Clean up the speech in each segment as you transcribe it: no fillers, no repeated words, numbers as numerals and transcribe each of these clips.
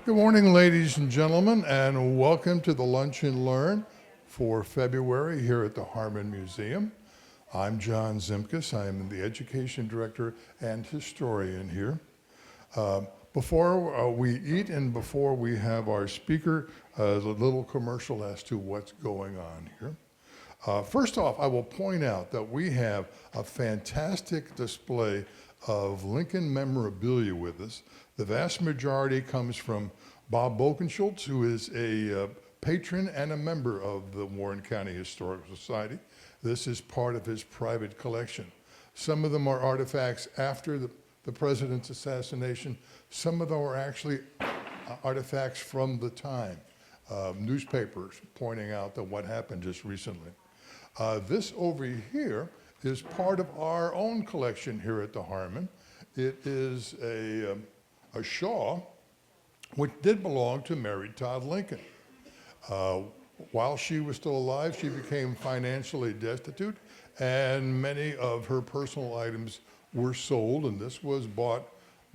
Good morning, ladies and gentlemen, and welcome to the Lunch and Learn for February here at the Harmon Museum. I'm John Zimkus. I am the Education Director and Historian here. Before we eat and before we have our speaker, a little commercial as to what's going on here. First off, I will point out that we have a fantastic display of Lincoln memorabilia with us. The vast majority comes from Bob Bokenschultz, who is a patron and a member of the Warren County Historical Society. This is part of his private collection. Some of them are artifacts after the president's assassination. Some of them are actually artifacts from the time, newspapers pointing out that what happened just recently. This over here is part of our own collection here at the Harmon. It is a shawl which did belong to Mary Todd Lincoln. While she was still alive, she became financially destitute, and many of her personal items were sold, and this was bought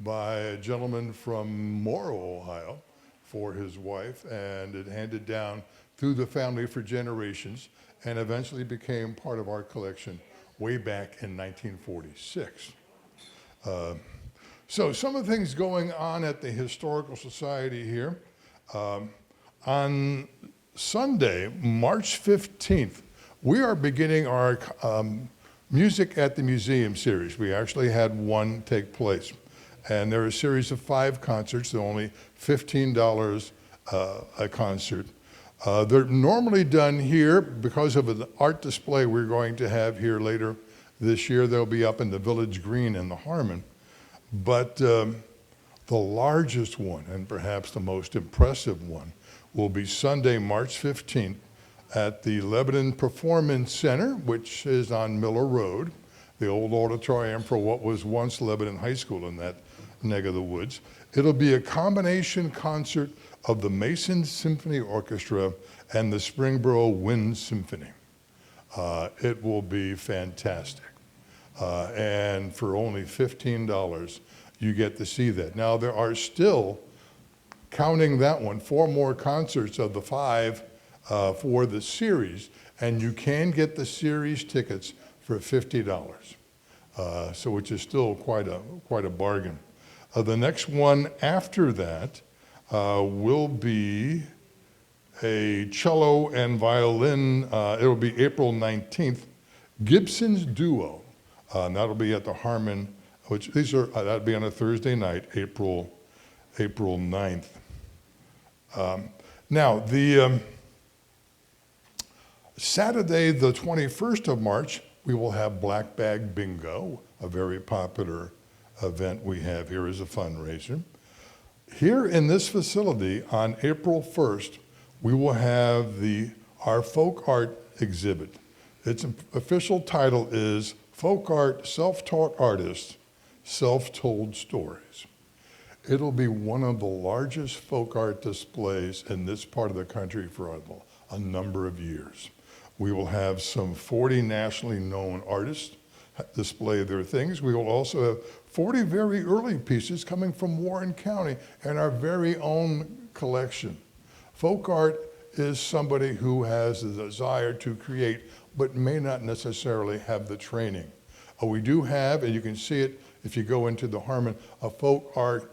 by a gentleman from Morrow, Ohio, for his wife, and it handed down through the family for generations, and eventually became part of our collection way back in 1946. So some of the things going on at the Historical Society here. On Sunday, March 15th, we are beginning our Music at the Museum series. We actually had one take place. And there are a series of 5 concerts. They're only $15 a concert. They're normally done here because of an art display we're going to have here later this year. They'll be up in the Village Green in the Harmon. But the largest one, and perhaps the most impressive one, will be Sunday, March 15th at the Lebanon Performance Center, which is on Miller Road, the old auditorium for what was once Lebanon High School in that neck of the woods. It'll be a combination concert of the Mason Symphony Orchestra and the Springboro Wind Symphony. It will be fantastic. And for only $15, you get to see that. Now, there are still, counting that one, 4 more concerts of the 5 for the series, and you can get the series tickets for $50, so which is still quite a bargain. The next one after that will be a cello and violin. It'll be April 19th, Gibson's Duo. That'll be at the Harmon, which that'll be on a Thursday night, April 9th. Now, the Saturday, the 21st of March, we will have Black Bag Bingo, a very popular event we have here as a fundraiser. Here in this facility on April 1st, we will have our folk art exhibit. Its official title is Folk Art, Self-Taught Artists, Self-Told Stories. It'll be one of the largest folk art displays in this part of the country for a number of years. We will have some 40 nationally known artists display their things. We will also have 40 very early pieces coming from Warren County and our very own collection. Folk art is somebody who has the desire to create but may not necessarily have the training. We do have, and you can see it if you go into the Harmon, a folk art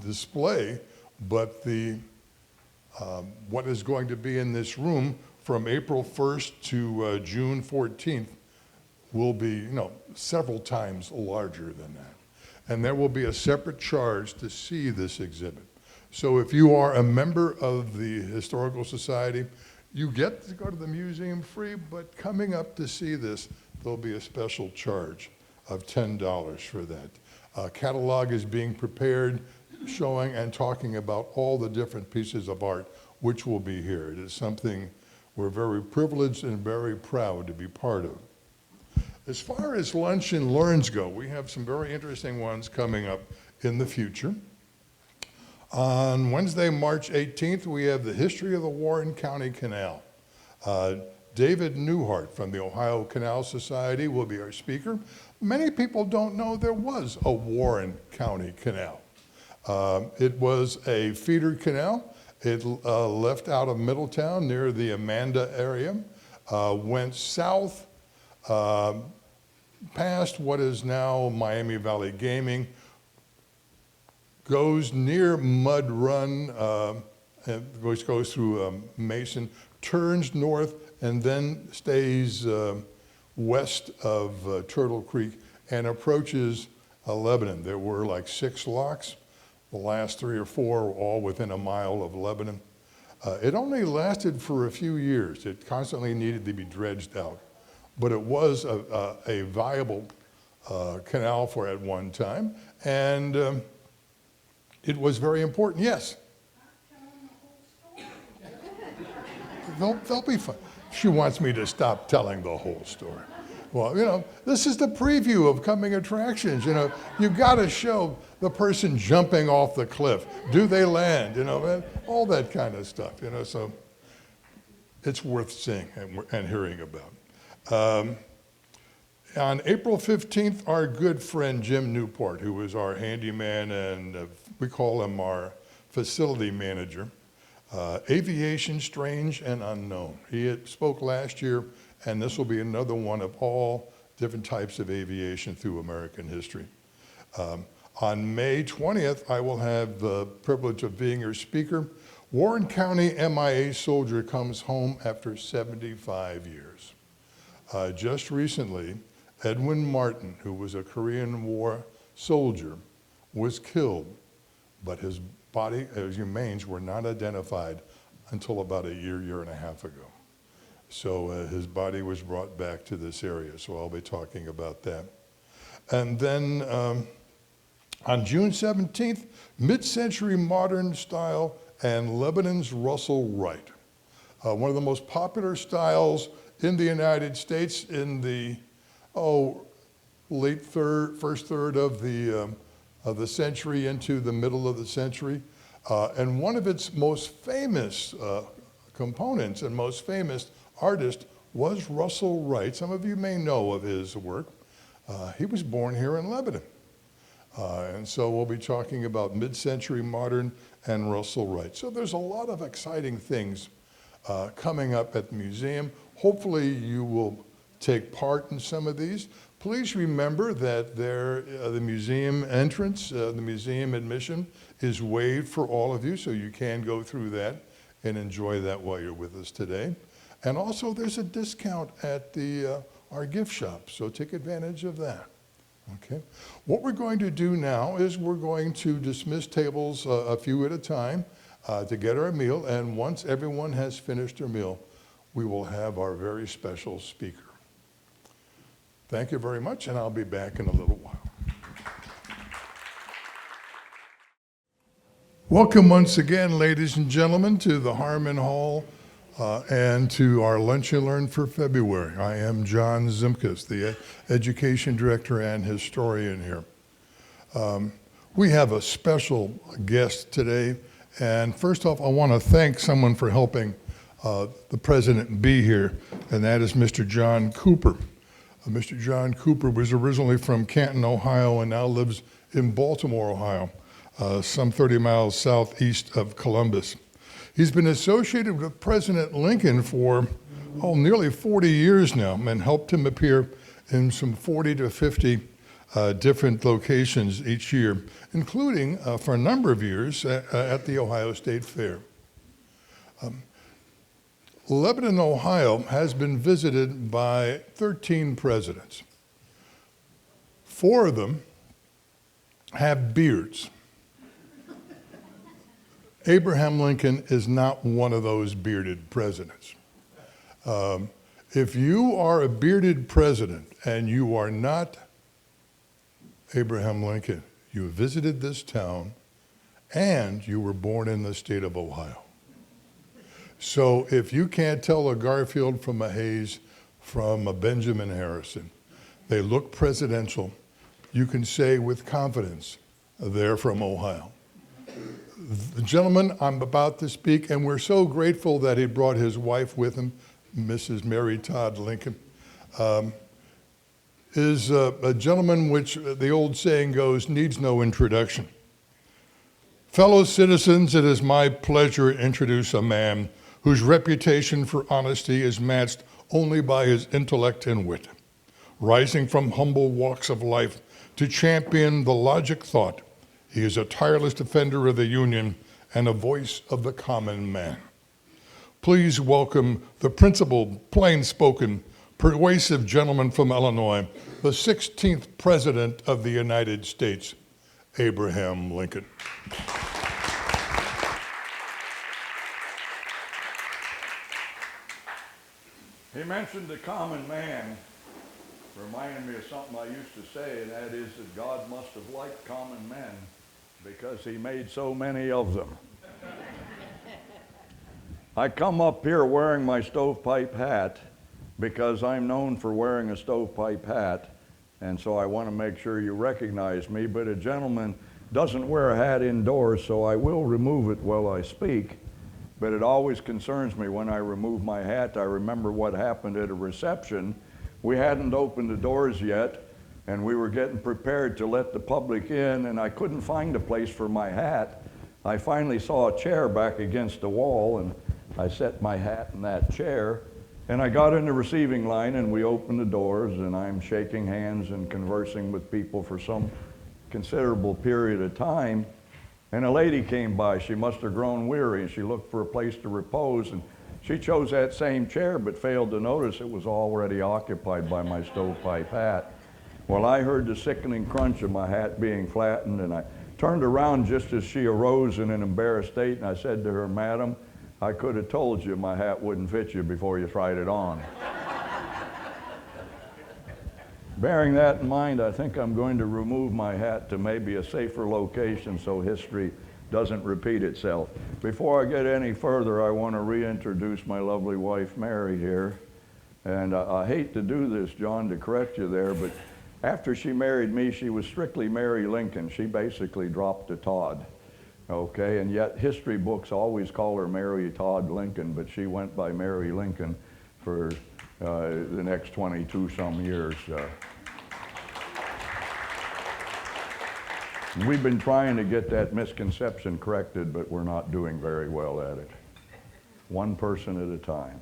display, but what is going to be in this room from April 1st to June 14th will be several times larger than that. And there will be a separate charge to see this exhibit. So if you are a member of the Historical Society, you get to go to the museum free, but coming up to see this, there'll be a special charge of $10 for that. A catalog is being prepared, showing and talking about all the different pieces of art which will be here. It is something we're very privileged and very proud to be part of. As far as lunch and learns go, we have some very interesting ones coming up in the future. On Wednesday, March 18th, we have the history of the Warren County Canal. David Newhart from the Ohio Canal Society will be our speaker. Many people don't know there was a Warren County Canal. It was a feeder canal. It left out of Middletown near the Amanda area, went south, past what is now Miami Valley Gaming, goes near Mud Run, which goes through Mason, turns north, and then stays west of Turtle Creek and approaches Lebanon. There were like 6 locks. The last 3 or 4 were all within a mile of Lebanon. It only lasted for a few years. It constantly needed to be dredged out. But it was a viable canal for at one time, and it was very important. Yes? They'll be fun. She wants me to stop telling the whole story. Well, you know, this is the preview of coming attractions. You know, you got to show the person jumping off the cliff. Do they land? You know, all that kind of stuff. You know, so it's worth seeing and hearing about. On April 15th, our good friend Jim Newport, who was our handyman and we call him our facility manager, aviation, strange and unknown. He spoke last year, and this will be another one of all different types of aviation through American history. On May 20th, I will have the privilege of being your speaker. Warren County MIA soldier comes home after 75 years. Just recently, Edwin Martin, who was a Korean War soldier, was killed, but his body, his remains were not identified until about a year and a half ago. So his body was brought back to this area, so I'll be talking about that. And then on June 17th, mid-century modern style and Lebanon's Russell Wright. One of the most popular styles in the United States in the first third of the century into the middle of the century. And one of its most famous components and most famous artist was Russell Wright. Some of you may know of his work. He was born here in Lebanon. And so we'll be talking about mid-century modern and Russell Wright. So there's a lot of exciting things coming up at the museum. Hopefully you will take part in some of these. Please remember that the museum entrance, the museum admission is waived for all of you, so you can go through that and enjoy that while you're with us today. And also there's a discount at our gift shop, so take advantage of that. Okay. What we're going to do now is we're going to dismiss tables a few at a time to get our meal, and once everyone has finished their meal, we will have our very special speaker. Thank you very much, and I'll be back in a little while. Welcome once again, ladies and gentlemen, to the Harmon Hall and to our Lunch and Learn for February. I am John Zimkus, the Education Director and Historian here. We have a special guest today, and first off, I want to thank someone for helping the president be here, and that is Mr. John Cooper. Mr. John Cooper was originally from Canton, Ohio, and now lives in Baltimore, Ohio, some 30 miles southeast of Columbus. He's been associated with President Lincoln for nearly 40 years now, and helped him appear in some 40 to 50 different locations each year, including for a number of years at the Ohio State Fair. Lebanon, Ohio has been visited by 13 presidents. 4 of them have beards. Abraham Lincoln is not one of those bearded presidents. If you are a bearded president and you are not Abraham Lincoln, you visited this town and you were born in the state of Ohio. So if you can't tell a Garfield from a Hayes from a Benjamin Harrison, they look presidential, you can say with confidence, they're from Ohio. The gentleman I'm about to speak, and we're so grateful that he brought his wife with him, Mrs. Mary Todd Lincoln, is a gentleman which the old saying goes, needs no introduction. Fellow citizens, it is my pleasure to introduce a man whose reputation for honesty is matched only by his intellect and wit. Rising from humble walks of life to champion the logic thought, he is a tireless defender of the Union and a voice of the common man. Please welcome the principled, plain-spoken, persuasive gentleman from Illinois, the 16th President of the United States, Abraham Lincoln. He mentioned the common man, reminding me of something I used to say, and that is that God must have liked common men because he made so many of them. I come up here wearing my stovepipe hat because I'm known for wearing a stovepipe hat, and so I want to make sure you recognize me, but a gentleman doesn't wear a hat indoors, so I will remove it while I speak. But it always concerns me when I remove my hat. I remember what happened at a reception. We hadn't opened the doors yet, and we were getting prepared to let the public in, and I couldn't find a place for my hat. I finally saw a chair back against the wall, and I set my hat in that chair, and I got in the receiving line, and we opened the doors, and I'm shaking hands and conversing with people for some considerable period of time. And a lady came by. She must have grown weary, and she looked for a place to repose, and she chose that same chair but failed to notice it was already occupied by my stovepipe hat. Well, I heard the sickening crunch of my hat being flattened, and I turned around just as she arose in an embarrassed state, and I said to her, "Madam, I could have told you my hat wouldn't fit you before you tried it on." Bearing that in mind, I think I'm going to remove my hat to maybe a safer location so history doesn't repeat itself. Before I get any further, I want to reintroduce my lovely wife, Mary, here. And I hate to do this, John, to correct you there, but after she married me, she was strictly Mary Lincoln. She basically dropped a Todd, okay? And yet history books always call her Mary Todd Lincoln, but she went by Mary Lincoln for the next 22 some years. We've been trying to get that misconception corrected, but we're not doing very well at it. One person at a time.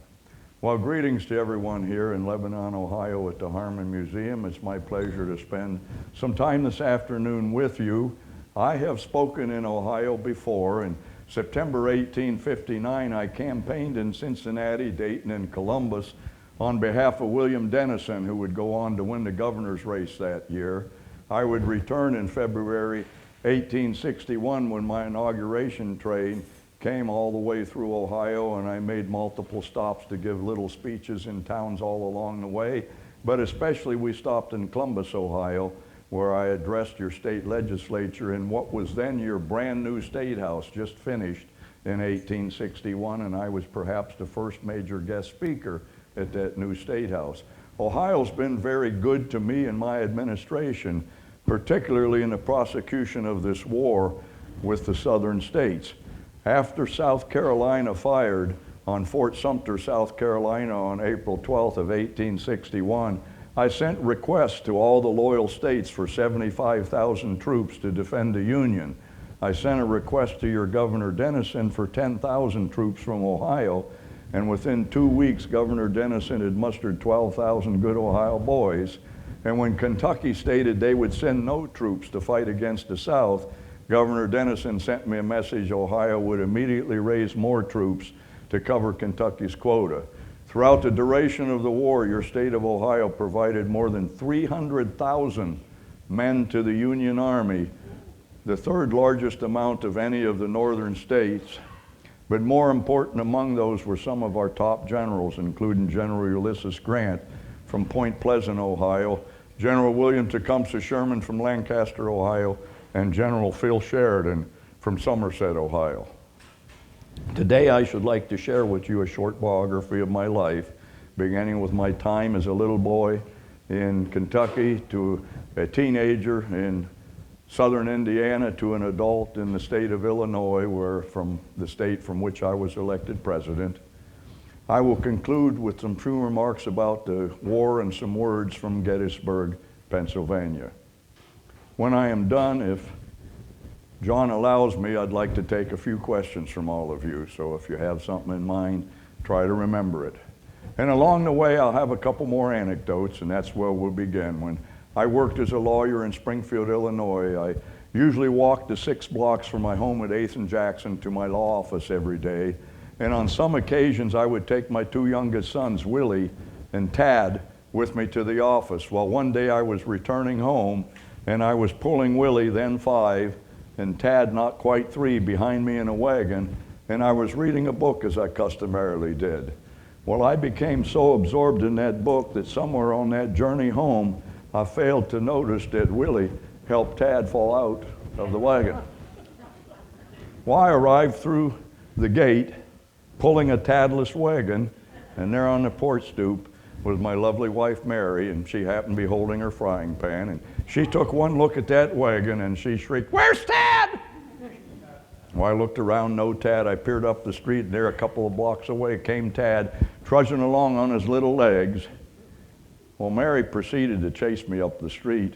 Well, greetings to everyone here in Lebanon, Ohio at the Harmon Museum. It's my pleasure to spend some time this afternoon with you. I have spoken in Ohio before. In September 1859, I campaigned in Cincinnati, Dayton, and Columbus on behalf of William Dennison, who would go on to win the governor's race that year. I would return in February 1861 when my inauguration train came all the way through Ohio, and I made multiple stops to give little speeches in towns all along the way. But especially we stopped in Columbus, Ohio, where I addressed your state legislature in what was then your brand new state house, just finished in 1861, and I was perhaps the first major guest speaker at that new state house. Ohio's been very good to me and my administration, particularly in the prosecution of this war with the southern states. After South Carolina fired on Fort Sumter, South Carolina on April 12th of 1861, I sent requests to all the loyal states for 75,000 troops to defend the Union. I sent a request to your Governor Dennison for 10,000 troops from Ohio, and within 2 weeks, Governor Dennison had mustered 12,000 good Ohio boys. And when Kentucky stated they would send no troops to fight against the South, Governor Dennison sent me a message Ohio would immediately raise more troops to cover Kentucky's quota. Throughout the duration of the war, your state of Ohio provided more than 300,000 men to the Union Army, the third largest amount of any of the northern states. But more important among those were some of our top generals, including General Ulysses Grant from Point Pleasant, Ohio, General William Tecumseh Sherman from Lancaster, Ohio, and General Phil Sheridan from Somerset, Ohio. Today I should like to share with you a short biography of my life, beginning with my time as a little boy in Kentucky to a teenager in southern Indiana to an adult in the state of Illinois, where from the state from which I was elected president. I will conclude with some true remarks about the war and some words from Gettysburg, Pennsylvania. When I am done, if John allows me, I'd like to take a few questions from all of you. So if you have something in mind, try to remember it. And along the way, I'll have a couple more anecdotes, and that's where we'll begin. When I worked as a lawyer in Springfield, Illinois, I usually walked the 6 blocks from my home at 8th and Jackson to my law office every day. And on some occasions, I would take my 2 youngest sons, Willie and Tad, with me to the office. Well, one day I was returning home, and I was pulling Willie, then 5, and Tad, not quite 3, behind me in a wagon, and I was reading a book as I customarily did. Well, I became so absorbed in that book that somewhere on that journey home, I failed to notice that Willie helped Tad fall out of the wagon. Well, I arrived through the gate, pulling a Tadless wagon, and there on the porch stoop was my lovely wife, Mary, and she happened to be holding her frying pan, and she took one look at that wagon, and she shrieked, "Where's Tad?" Well, I looked around, no Tad. I peered up the street, and there a couple of blocks away came Tad, trudging along on his little legs. Well, Mary proceeded to chase me up the street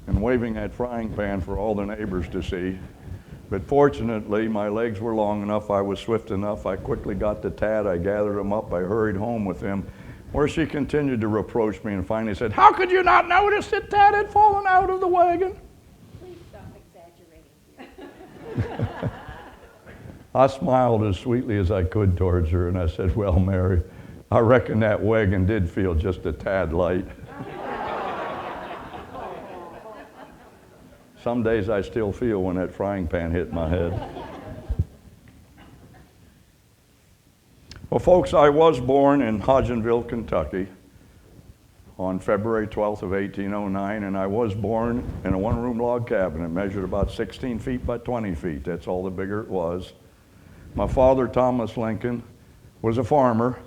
and waving that frying pan for all the neighbors to see. But fortunately, my legs were long enough, I was swift enough, I quickly got to Tad, I gathered him up, I hurried home with him, where she continued to reproach me and finally said, "How could you not notice that Tad had fallen out of the wagon?" Please stop exaggerating. I smiled as sweetly as I could towards her, and I said, "Well, Mary, I reckon that wagon did feel just a tad light." Some days I still feel when that frying pan hit my head. Well, folks, I was born in Hodgenville, Kentucky on February 12th of 1809, and I was born in a one-room log cabin. It measured about 16 feet by 20 feet. That's all the bigger it was. My father, Thomas Lincoln, was a farmer,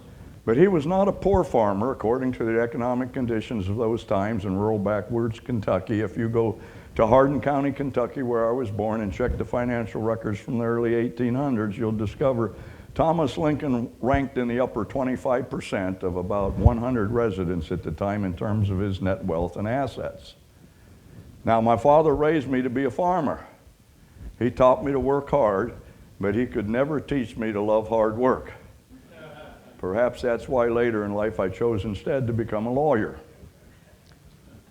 but he was not a poor farmer according to the economic conditions of those times in rural backwoods Kentucky. If you go to Hardin County, Kentucky, where I was born, and check the financial records from the early 1800s, you'll discover Thomas Lincoln ranked in the upper 25% of about 100 residents at the time in terms of his net wealth and assets. Now, my father raised me to be a farmer. He taught me to work hard, but he could never teach me to love hard work. Perhaps that's why later in life I chose instead to become a lawyer.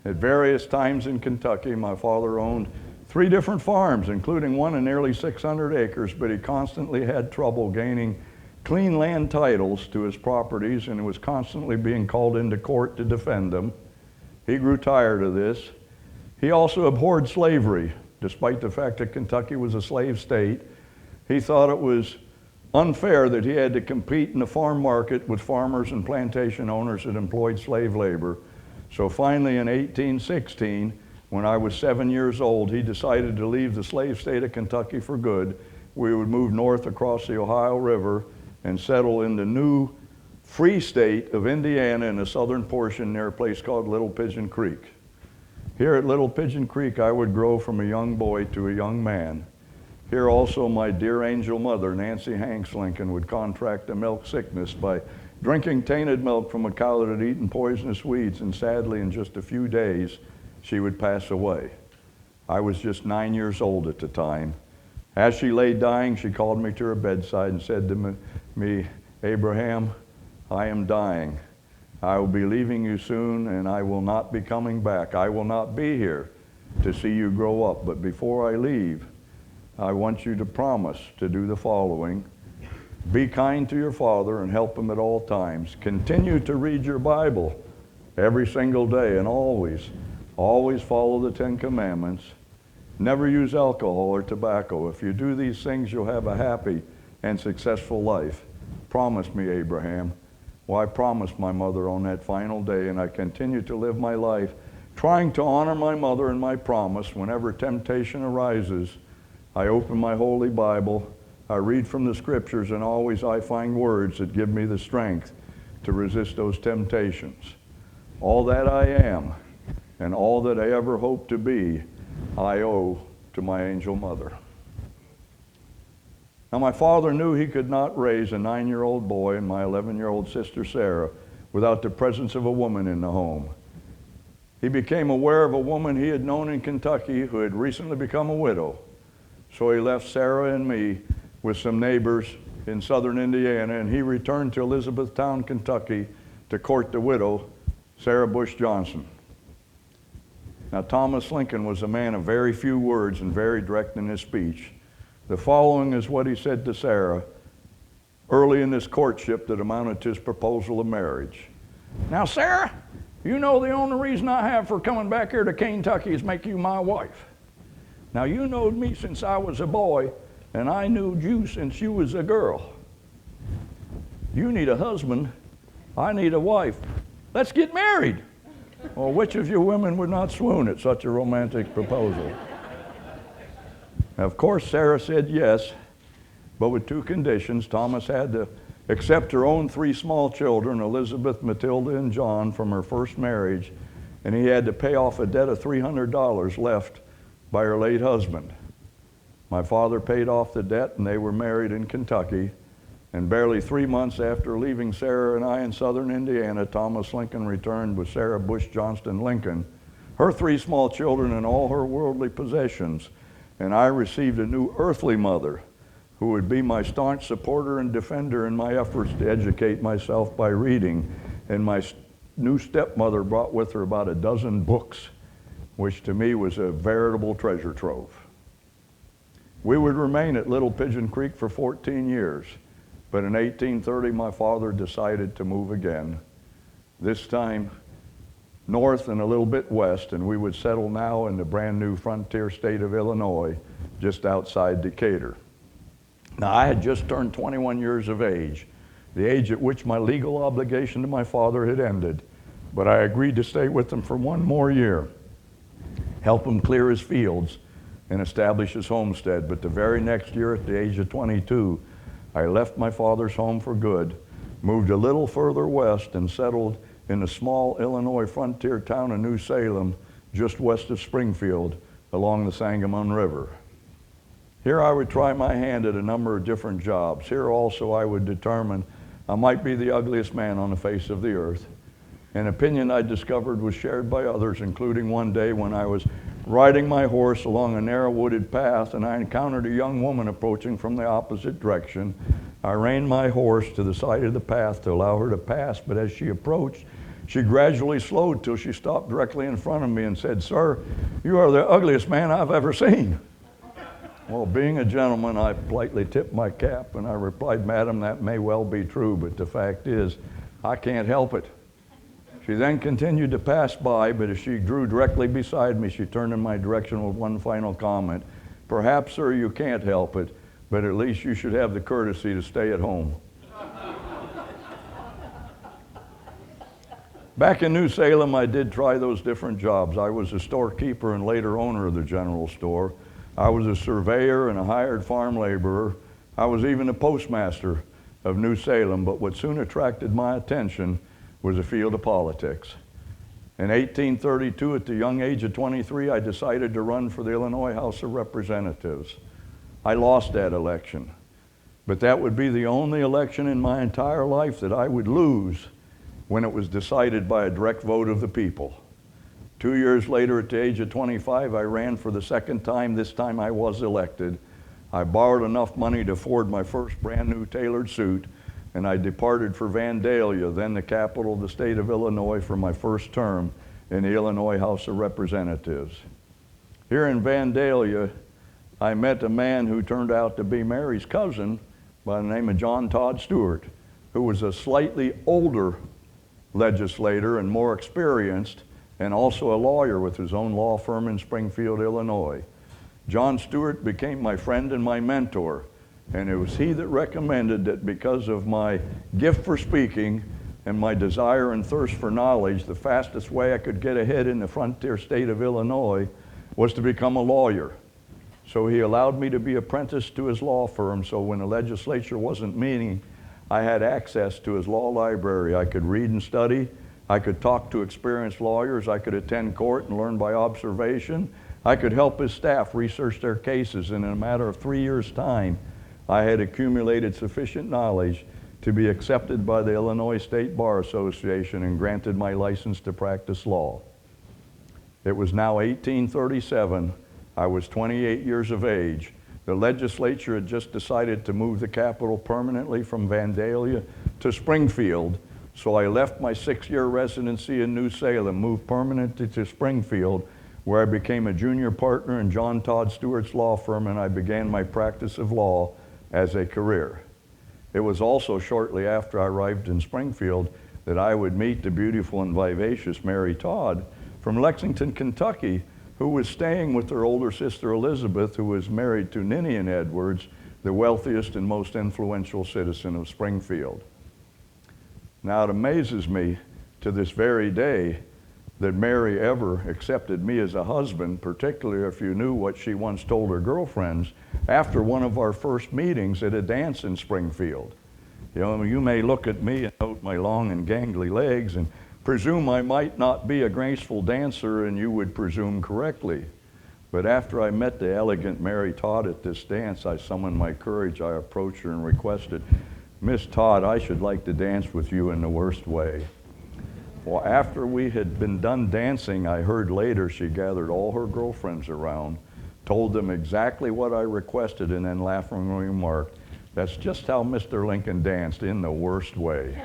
At various times in Kentucky, my father owned 3 different farms, including one of nearly 600 acres, but he constantly had trouble gaining clean land titles to his properties and was constantly being called into court to defend them. He grew tired of this. He also abhorred slavery, despite the fact that Kentucky was a slave state. He thought it was unfair that he had to compete in the farm market with farmers and plantation owners that employed slave labor. So finally in 1816, when I was 7 years old, he decided to leave the slave state of Kentucky for good. We would move north across the Ohio River and settle in the new free state of Indiana in the southern portion near a place called Little Pigeon Creek. Here at Little Pigeon Creek, I would grow from a young boy to a young man. Here also my dear angel mother, Nancy Hanks Lincoln, would contract a milk sickness by drinking tainted milk from a cow that had eaten poisonous weeds, and sadly in just a few days she would pass away. I was just 9 years old at the time. As she lay dying, she called me to her bedside and said to me, "Abraham, I am dying. I will be leaving you soon, and I will not be coming back. I will not be here to see you grow up. But before I leave, I want you to promise to do the following. Be kind to your father and help him at all times. Continue to read your Bible every single day, and always follow the 10 Commandments. Never use alcohol or tobacco. If you do these things, you'll have a happy and successful life. Promise me, Abraham." Well, I promised my mother on that final day, and I continue to live my life trying to honor my mother and my promise. Whenever temptation arises, I open my Holy Bible, I read from the Scriptures, and always I find words that give me the strength to resist those temptations. All that I am and all that I ever hope to be, I owe to my angel mother. Now, my father knew he could not raise a 9-year-old boy and my 11-year-old sister Sarah without the presence of a woman in the home. he became aware of a woman he had known in Kentucky who had recently become a widow. So he left Sarah and me with some neighbors in southern Indiana, and he returned to Elizabethtown, Kentucky to court the widow, Sarah Bush Johnson. Now, Thomas Lincoln was a man of very few words and very direct in his speech. The following is what he said to Sarah early in this courtship that amounted to his proposal of marriage. Now, Sarah, you know the only reason I have for coming back here to Kentucky is make you my wife. Now, you knowed me since I was a boy, and I knew you since you was a girl. You need a husband, I need a wife. Let's get married. Well, which of you women would not swoon at such a romantic proposal? Of course, Sarah said yes, but with two conditions. Thomas had to accept her own three small children, Elizabeth, Matilda, and John, from her first marriage, and he had to pay off a debt of $300 left by her late husband. My father paid off the debt, and they were married in Kentucky. And barely 3 months after leaving Sarah and I in southern Indiana, Thomas Lincoln returned with Sarah Bush Johnston Lincoln, her three small children, and all her worldly possessions. And I received a new earthly mother who would be my staunch supporter and defender in my efforts to educate myself by reading. And my new stepmother brought with her about a dozen books, which to me was a veritable treasure trove. We would remain at Little Pigeon Creek for 14 years. But in 1830, my father decided to move again, this time north and a little bit west, and we would settle now in the brand new frontier state of Illinois, just outside Decatur. Now, I had just turned 21 years of age, the age at which my legal obligation to my father had ended, but I agreed to stay with him for one more year, help him clear his fields, and establish his homestead. But the very next year, at the age of 22, I left my father's home for good, moved a little further west, and settled in the small Illinois frontier town of New Salem, just west of Springfield, along the Sangamon River. Here I would try my hand at a number of different jobs. Here also I would determine I might be the ugliest man on the face of the earth. An opinion I discovered was shared by others, including one day when I was riding my horse along a narrow wooded path and I encountered a young woman approaching from the opposite direction. I reined my horse to the side of the path to allow her to pass, but as she approached, she gradually slowed till she stopped directly in front of me and said, "Sir, you are the ugliest man I've ever seen." Well, being a gentleman, I politely tipped my cap and I replied, "Madam, that may well be true, but the fact is, I can't help it." She then continued to pass by, but as she drew directly beside me, she turned in my direction with one final comment. "Perhaps, sir, you can't help it, but at least you should have the courtesy to stay at home." Back in New Salem, I did try those different jobs. I was a storekeeper and later owner of the general store. I was a surveyor and a hired farm laborer. I was even a postmaster of New Salem, but what soon attracted my attention was the field of politics. In 1832, at the young age of 23, I decided to run for the Illinois House of Representatives. I lost that election, but that would be the only election in my entire life that I would lose when it was decided by a direct vote of the people. 2 years later, at the age of 25, I ran for the second time. This time I was elected. I borrowed enough money to afford my first brand new tailored suit, and I departed for Vandalia, then the capital of the state of Illinois, for my first term in the Illinois House of Representatives. Here in Vandalia, I met a man who turned out to be Mary's cousin by the name of John Todd Stewart, who was a slightly older legislator and more experienced, and also a lawyer with his own law firm in Springfield, Illinois. John Stewart became my friend and my mentor, and it was he that recommended that because of my gift for speaking and my desire and thirst for knowledge, the fastest way I could get ahead in the frontier state of Illinois was to become a lawyer. So he allowed me to be apprenticed to his law firm, so when the legislature wasn't meeting, I had access to his law library. I could read and study. I could talk to experienced lawyers. I could attend court and learn by observation. I could help his staff research their cases, and in a matter of 3 years' time, I had accumulated sufficient knowledge to be accepted by the Illinois State Bar Association and granted my license to practice law. It was now 1837. I was 28 years of age. The legislature had just decided to move the capital permanently from Vandalia to Springfield, so I left my 6-year residency in New Salem, moved permanently to Springfield, where I became a junior partner in John Todd Stewart's law firm, and I began my practice of law as a career. It was also shortly after I arrived in Springfield that I would meet the beautiful and vivacious Mary Todd from Lexington, Kentucky, who was staying with her older sister Elizabeth, who was married to Ninian Edwards, the wealthiest and most influential citizen of Springfield. Now it amazes me to this very day that Mary ever accepted me as a husband, particularly if you knew what she once told her girlfriends after one of our first meetings at a dance in Springfield. You know, you may look at me and note my long and gangly legs and presume I might not be a graceful dancer, and you would presume correctly. But after I met the elegant Mary Todd at this dance, I summoned my courage. I approached her and requested, "Miss Todd, I should like to dance with you in the worst way." Well, after we had been done dancing, I heard later she gathered all her girlfriends around, told them exactly what I requested, and then laughingly remarked, "That's just how Mr. Lincoln danced, in the worst way."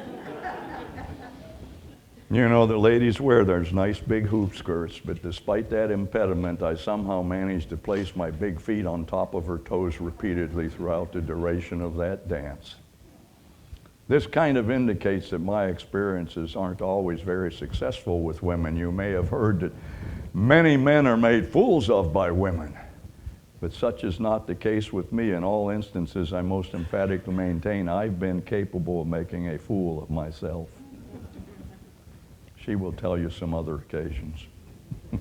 You know, the ladies wear those nice big hoop skirts, but despite that impediment, I somehow managed to place my big feet on top of her toes repeatedly throughout the duration of that dance. This kind of indicates that my experiences aren't always very successful with women. You may have heard that many men are made fools of by women, but such is not the case with me. In all instances, I most emphatically maintain I've been capable of making a fool of myself. She will tell you some other occasions. I'd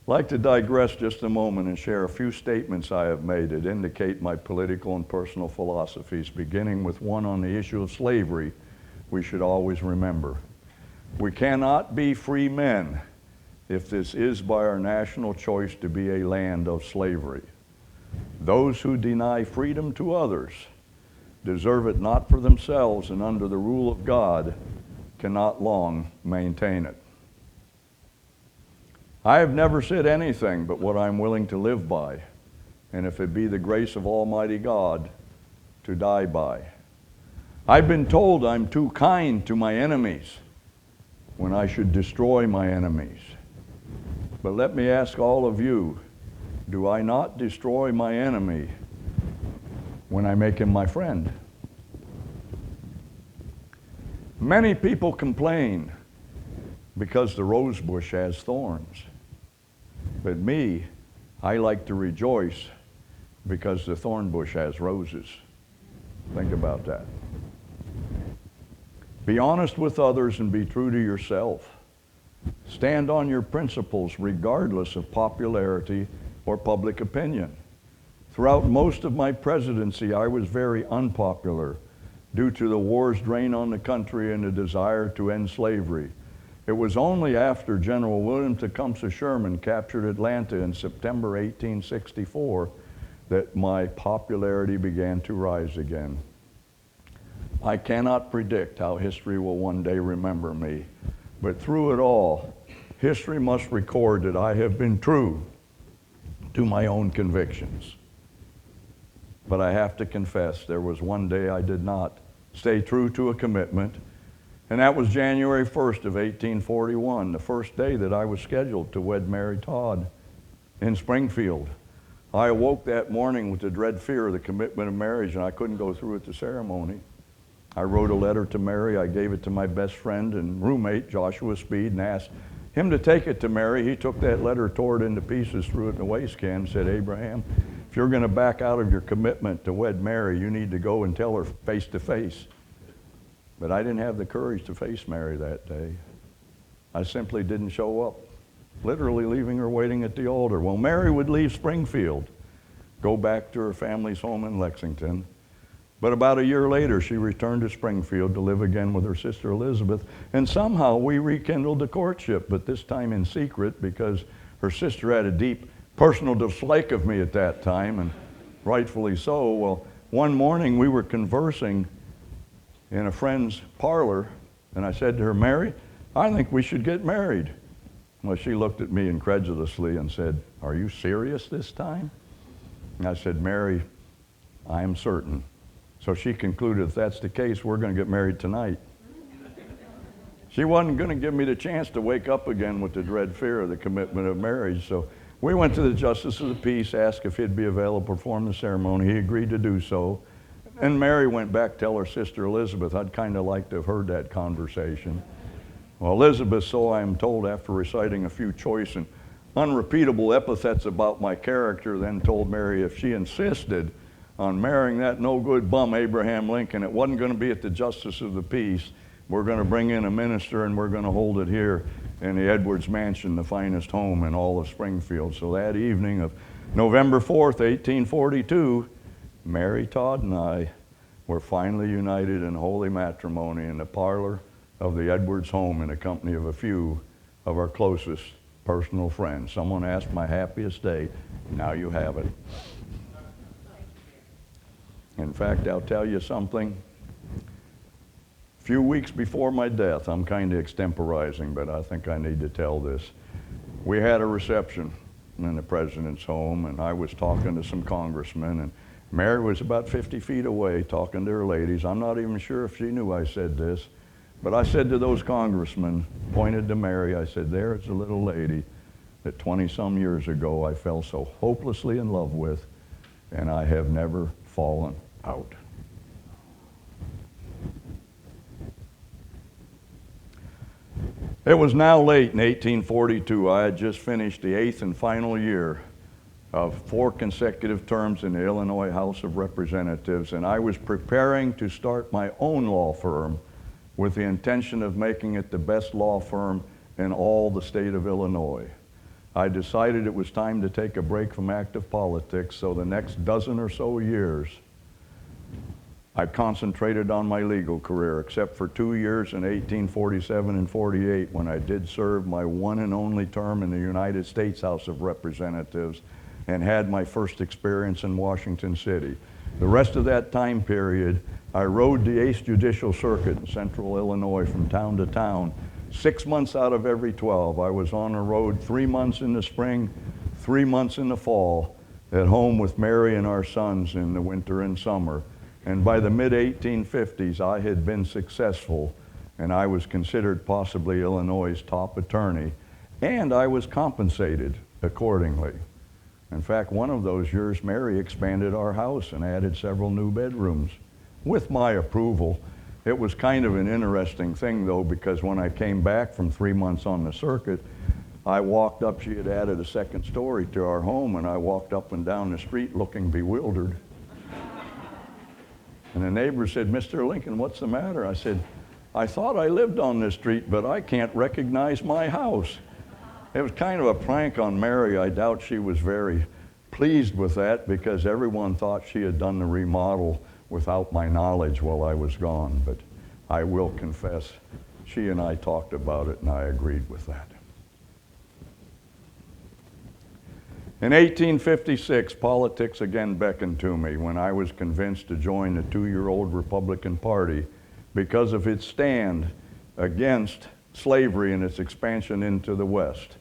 like to digress just a moment and share a few statements I have made that indicate my political and personal philosophies, beginning with one on the issue of slavery we should always remember. We cannot be free men if this is by our national choice to be a land of slavery. Those who deny freedom to others deserve it not for themselves, and under the rule of God cannot long maintain it. I have never said anything but what I'm willing to live by, and if it be the grace of Almighty God, to die by. I've been told I'm too kind to my enemies when I should destroy my enemies. But let me ask all of you, do I not destroy my enemy when I make him my friend? Many people complain because the rose bush has thorns. But me, I like to rejoice because the thorn bush has roses. Think about that. Be honest with others and be true to yourself. Stand on your principles regardless of popularity or public opinion. Throughout most of my presidency, I was very unpopular due to the war's drain on the country and the desire to end slavery. It was only after General William Tecumseh Sherman captured Atlanta in September 1864 that my popularity began to rise again. I cannot predict how history will one day remember me, but through it all, history must record that I have been true to my own convictions. But I have to confess, there was one day I did not stay true to a commitment, and that was January 1st of 1841, the first day that I was scheduled to wed Mary Todd in Springfield. I awoke that morning with the dread fear of the commitment of marriage, and I couldn't go through with the ceremony. I wrote a letter to Mary. I gave it to my best friend and roommate, Joshua Speed, and asked him to take it to Mary. He took that letter, tore it into pieces, threw it in a waste can, and said, "Abraham, if you're going to back out of your commitment to wed Mary, you need to go and tell her face to face." But I didn't have the courage to face Mary that day. I simply didn't show up, literally leaving her waiting at the altar. Well, Mary would leave Springfield, go back to her family's home in Lexington. But about a year later, she returned to Springfield to live again with her sister Elizabeth, and somehow we rekindled the courtship, but this time in secret because her sister had a deep personal dislike of me at that time, and rightfully so. Well, one morning we were conversing in a friend's parlor, and I said to her, "Mary, I think we should get married." Well, she looked at me incredulously and said, "Are you serious this time?" And I said, "Mary, I am certain." So she concluded, if that's the case, we're going to get married tonight. She wasn't going to give me the chance to wake up again with the dread fear of the commitment of marriage. So we went to the Justice of the Peace, asked if he'd be available to perform the ceremony. He agreed to do so. And Mary went back to tell her sister Elizabeth. I'd kind of like to have heard that conversation. Well, Elizabeth, so I am told, after reciting a few choice and unrepeatable epithets about my character, then told Mary if she insisted on marrying that no-good bum Abraham Lincoln, it wasn't going to be at the Justice of the Peace. We're going to bring in a minister and we're going to hold it here in the Edwards Mansion, the finest home in all of Springfield. So that evening of November 4th, 1842, Mary Todd and I were finally united in holy matrimony in the parlor of the Edwards home in the company of a few of our closest personal friends. Someone asked my happiest day. Now you have it. In fact, I'll tell you something. A few weeks before my death, I'm kind of extemporizing, but I think I need to tell this. We had a reception in the president's home, and I was talking to some congressmen, and Mary was about 50 feet away talking to her ladies. I'm not even sure if she knew I said this, but I said to those congressmen, pointed to Mary, I said, "There's a little lady that 20-some years ago I fell so hopelessly in love with, and I have never fallen out." It was now late in 1842. I had just finished the 8th and final year of 4 consecutive terms in the Illinois House of Representatives, and I was preparing to start my own law firm with the intention of making it the best law firm in all the state of Illinois. I decided it was time to take a break from active politics, so the next dozen or so years I concentrated on my legal career, except for 2 years in 1847 and 48 when I did serve my one and only term in the United States House of Representatives and had my first experience in Washington City. The rest of that time period, I rode the 8th Judicial Circuit in central Illinois from town to town. 6 months out of every 12, I was on the road 3 months in the spring, 3 months in the fall, at home with Mary and our sons in the winter and summer. And by the mid-1850s, I had been successful, and I was considered possibly Illinois' top attorney, and I was compensated accordingly. In fact, one of those years, Mary expanded our house and added several new bedrooms with my approval. It was kind of an interesting thing, though, because when I came back from 3 months on the circuit, I walked up, she had added a second story to our home, and I walked up and down the street looking bewildered. And the neighbor said, "Mr. Lincoln, what's the matter?" I said, "I thought I lived on this street, but I can't recognize my house." It was kind of a prank on Mary. I doubt she was very pleased with that because everyone thought she had done the remodel without my knowledge while I was gone. But I will confess, she and I talked about it and I agreed with that. In 1856, politics again beckoned to me when I was convinced to join the 2-year-old Republican Party because of its stand against slavery and its expansion into the West.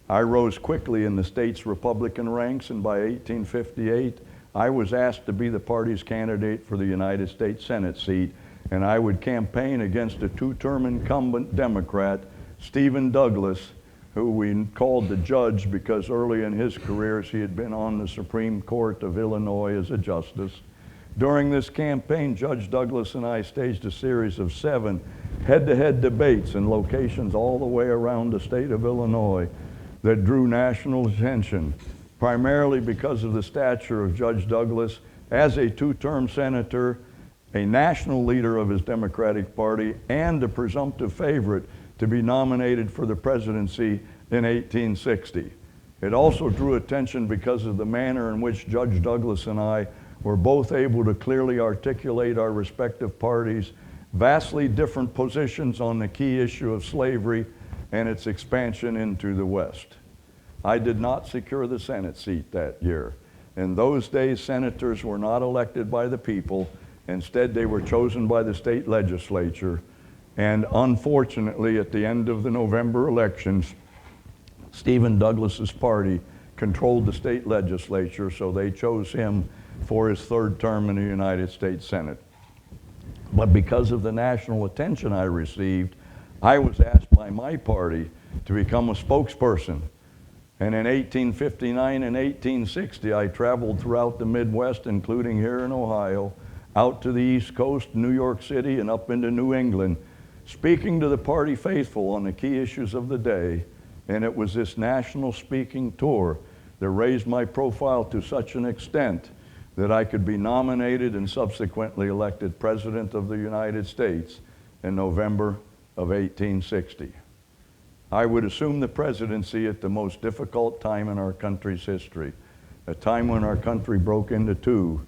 I rose quickly in the state's Republican ranks, and by 1858, I was asked to be the party's candidate for the United States Senate seat, and I would campaign against a 2-term incumbent Democrat, Stephen Douglas, who we called the judge because early in his careers he had been on the Supreme Court of Illinois as a justice. During this campaign, Judge Douglas and I staged a series of 7 head-to-head debates in locations all the way around the state of Illinois that drew national attention, primarily because of the stature of Judge Douglas as a 2-term senator, a national leader of his Democratic Party, and a presumptive favorite to be nominated for the presidency in 1860. It also drew attention because of the manner in which Judge Douglas and I were both able to clearly articulate our respective parties' vastly different positions on the key issue of slavery and its expansion into the West. I did not secure the Senate seat that year. In those days, senators were not elected by the people. Instead, they were chosen by the state legislature. And unfortunately, at the end of the November elections, Stephen Douglas's party controlled the state legislature, so they chose him for his third term in the United States Senate. But because of the national attention I received, I was asked by my party to become a spokesperson. And in 1859 and 1860, I traveled throughout the Midwest, including here in Ohio, out to the East Coast, New York City, and up into New England, speaking to the party faithful on the key issues of the day. And it was this national speaking tour that raised my profile to such an extent that I could be nominated and subsequently elected President of the United States in November of 1860. I would assume the presidency at the most difficult time in our country's history, a time when our country broke into two,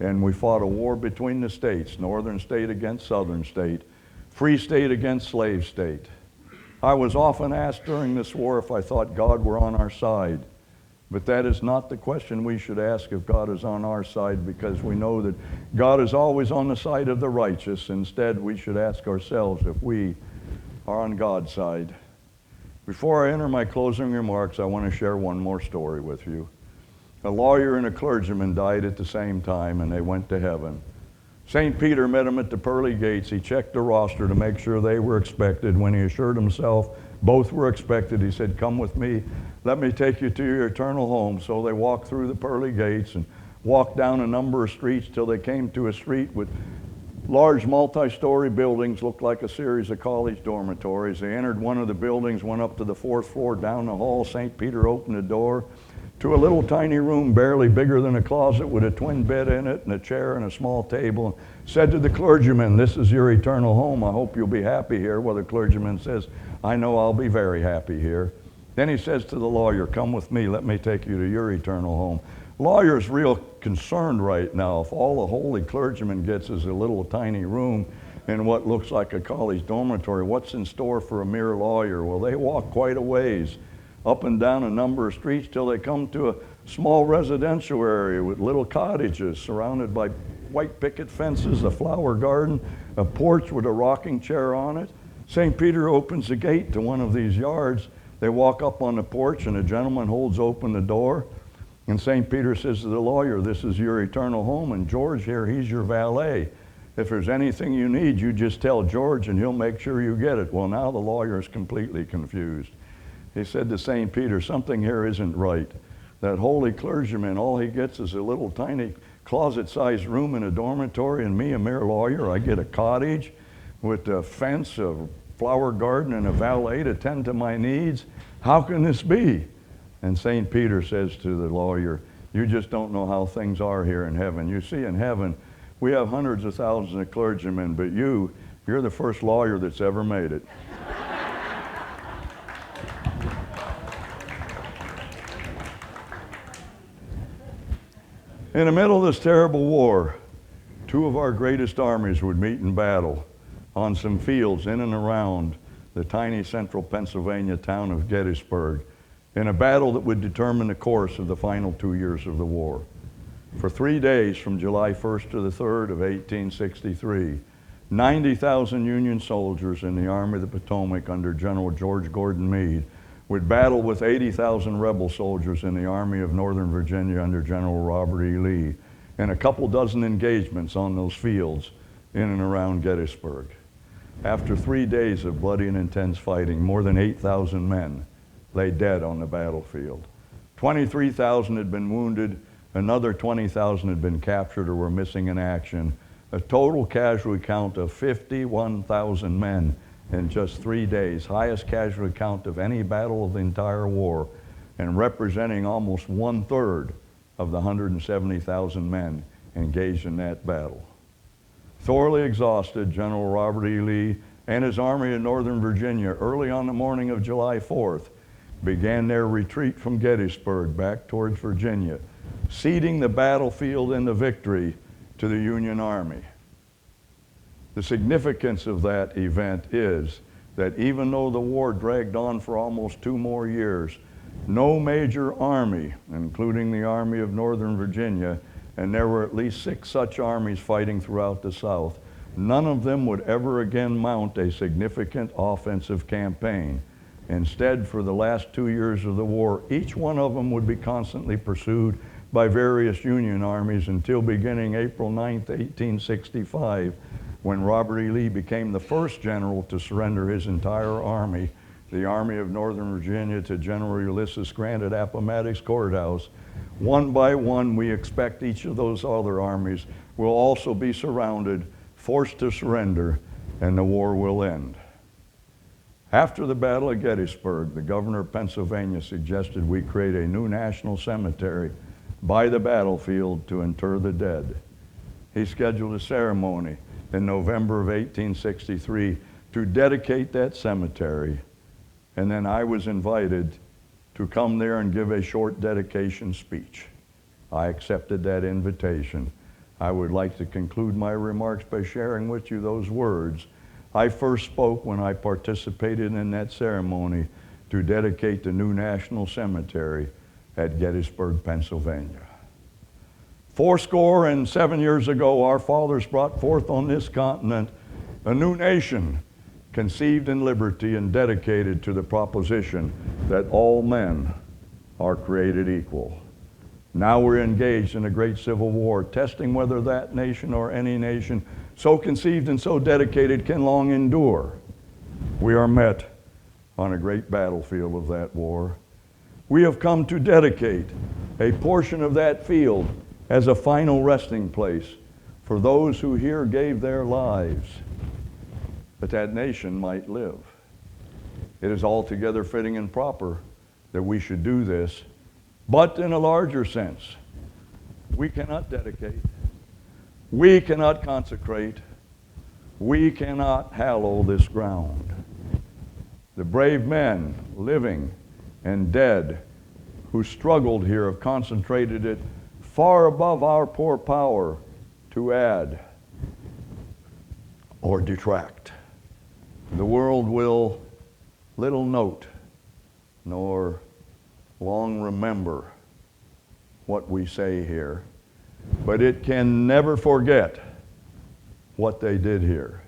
and we fought a war between the states, northern state against southern state, free state against slave state. I was often asked during this war if I thought God were on our side. But that is not the question we should ask if God is on our side, because we know that God is always on the side of the righteous. Instead, we should ask ourselves if we are on God's side. Before I enter my closing remarks, I want to share one more story with you. A lawyer and a clergyman died at the same time, and they went to heaven. St. Peter met him at the pearly gates. He checked the roster to make sure they were expected. When he assured himself both were expected, he said, "Come with me. Let me take you to your eternal home." So they walked through the pearly gates and walked down a number of streets till they came to a street with large multi-story buildings, looked like a series of college dormitories. They entered one of the buildings, went up to the fourth floor, down the hall. St. Peter opened the door to a little tiny room, barely bigger than a closet, with a twin bed in it and a chair and a small table, and said to the clergyman, "This is your eternal home. I hope you'll be happy here." Well, the clergyman says, "I know I'll be very happy here." Then he says to the lawyer, "Come with me. Let me take you to your eternal home." Lawyer's real concerned right now. If all the holy clergyman gets is a little tiny room in what looks like a college dormitory, what's in store for a mere lawyer? Well, they walk quite a ways, up and down a number of streets, till they come to a small residential area with little cottages surrounded by white picket fences, a flower garden, a porch with a rocking chair on it. St. Peter opens the gate to one of these yards. They walk up on the porch, and a gentleman holds open the door. And St. Peter says to the lawyer, "This is your eternal home, and George here, he's your valet. If there's anything you need, you just tell George and he'll make sure you get it." Well, now the lawyer is completely confused. He said to St. Peter, "Something here isn't right. That holy clergyman, all he gets is a little tiny closet-sized room in a dormitory, and me, a mere lawyer, I get a cottage with a fence, a flower garden, and a valet to tend to my needs. How can this be?" And St. Peter says to the lawyer, "You just don't know how things are here in heaven. You see, in heaven, we have hundreds of thousands of clergymen, but you're the first lawyer that's ever made it." In the middle of this terrible war, two of our greatest armies would meet in battle on some fields in and around the tiny central Pennsylvania town of Gettysburg, in a battle that would determine the course of the final 2 years of the war. For 3 days, from July 1st to the 3rd of 1863, 90,000 Union soldiers in the Army of the Potomac under General George Gordon Meade would battle with 80,000 rebel soldiers in the Army of Northern Virginia under General Robert E. Lee, and a couple dozen engagements on those fields in and around Gettysburg. After 3 days of bloody and intense fighting, more than 8,000 men lay dead on the battlefield. 23,000 had been wounded, another 20,000 had been captured or were missing in action. A total casualty count of 51,000 men in just 3 days, highest casualty count of any battle of the entire war, and representing almost 1/3 of the 170,000 men engaged in that battle. Thoroughly exhausted, General Robert E. Lee and his Army in Northern Virginia, early on the morning of July 4th, began their retreat from Gettysburg back towards Virginia, ceding the battlefield and the victory to the Union Army. The significance of that event is that even though the war dragged on for almost 2 more years, no major army, including the Army of Northern Virginia, and there were at least 6 such armies fighting throughout the South, none of them would ever again mount a significant offensive campaign Instead, for the last 2 years of the war, each one of them would be constantly pursued by various Union armies until beginning April 9th, 1865, when Robert E. Lee became the first general to surrender his entire army, the Army of Northern Virginia, to General Ulysses Grant at Appomattox Courthouse. One by one, we expect each of those other armies will also be surrounded, forced to surrender, and the war will end. After the Battle of Gettysburg, the governor of Pennsylvania suggested we create a new national cemetery by the battlefield to inter the dead. He scheduled a ceremony in November of 1863 to dedicate that cemetery, and then I was invited to come there and give a short dedication speech. I accepted that invitation. I would like to conclude my remarks by sharing with you those words I first spoke when I participated in that ceremony to dedicate the new national cemetery at Gettysburg, Pennsylvania. 77 years ago, our fathers brought forth on this continent a new nation conceived in liberty and dedicated to the proposition that all men are created equal. Now we're engaged in a great civil war, testing whether that nation or any nation so conceived and so dedicated can long endure. We are met on a great battlefield of that war. We have come to dedicate a portion of that field as a final resting place for those who here gave their lives, that that nation might live. It is altogether fitting and proper that we should do this, but in a larger sense, we cannot dedicate, we cannot consecrate, we cannot hallow this ground. The brave men, living and dead, who struggled here have concentrated it far above our poor power to add or detract. The world will little note nor long remember what we say here, but it can never forget what they did here.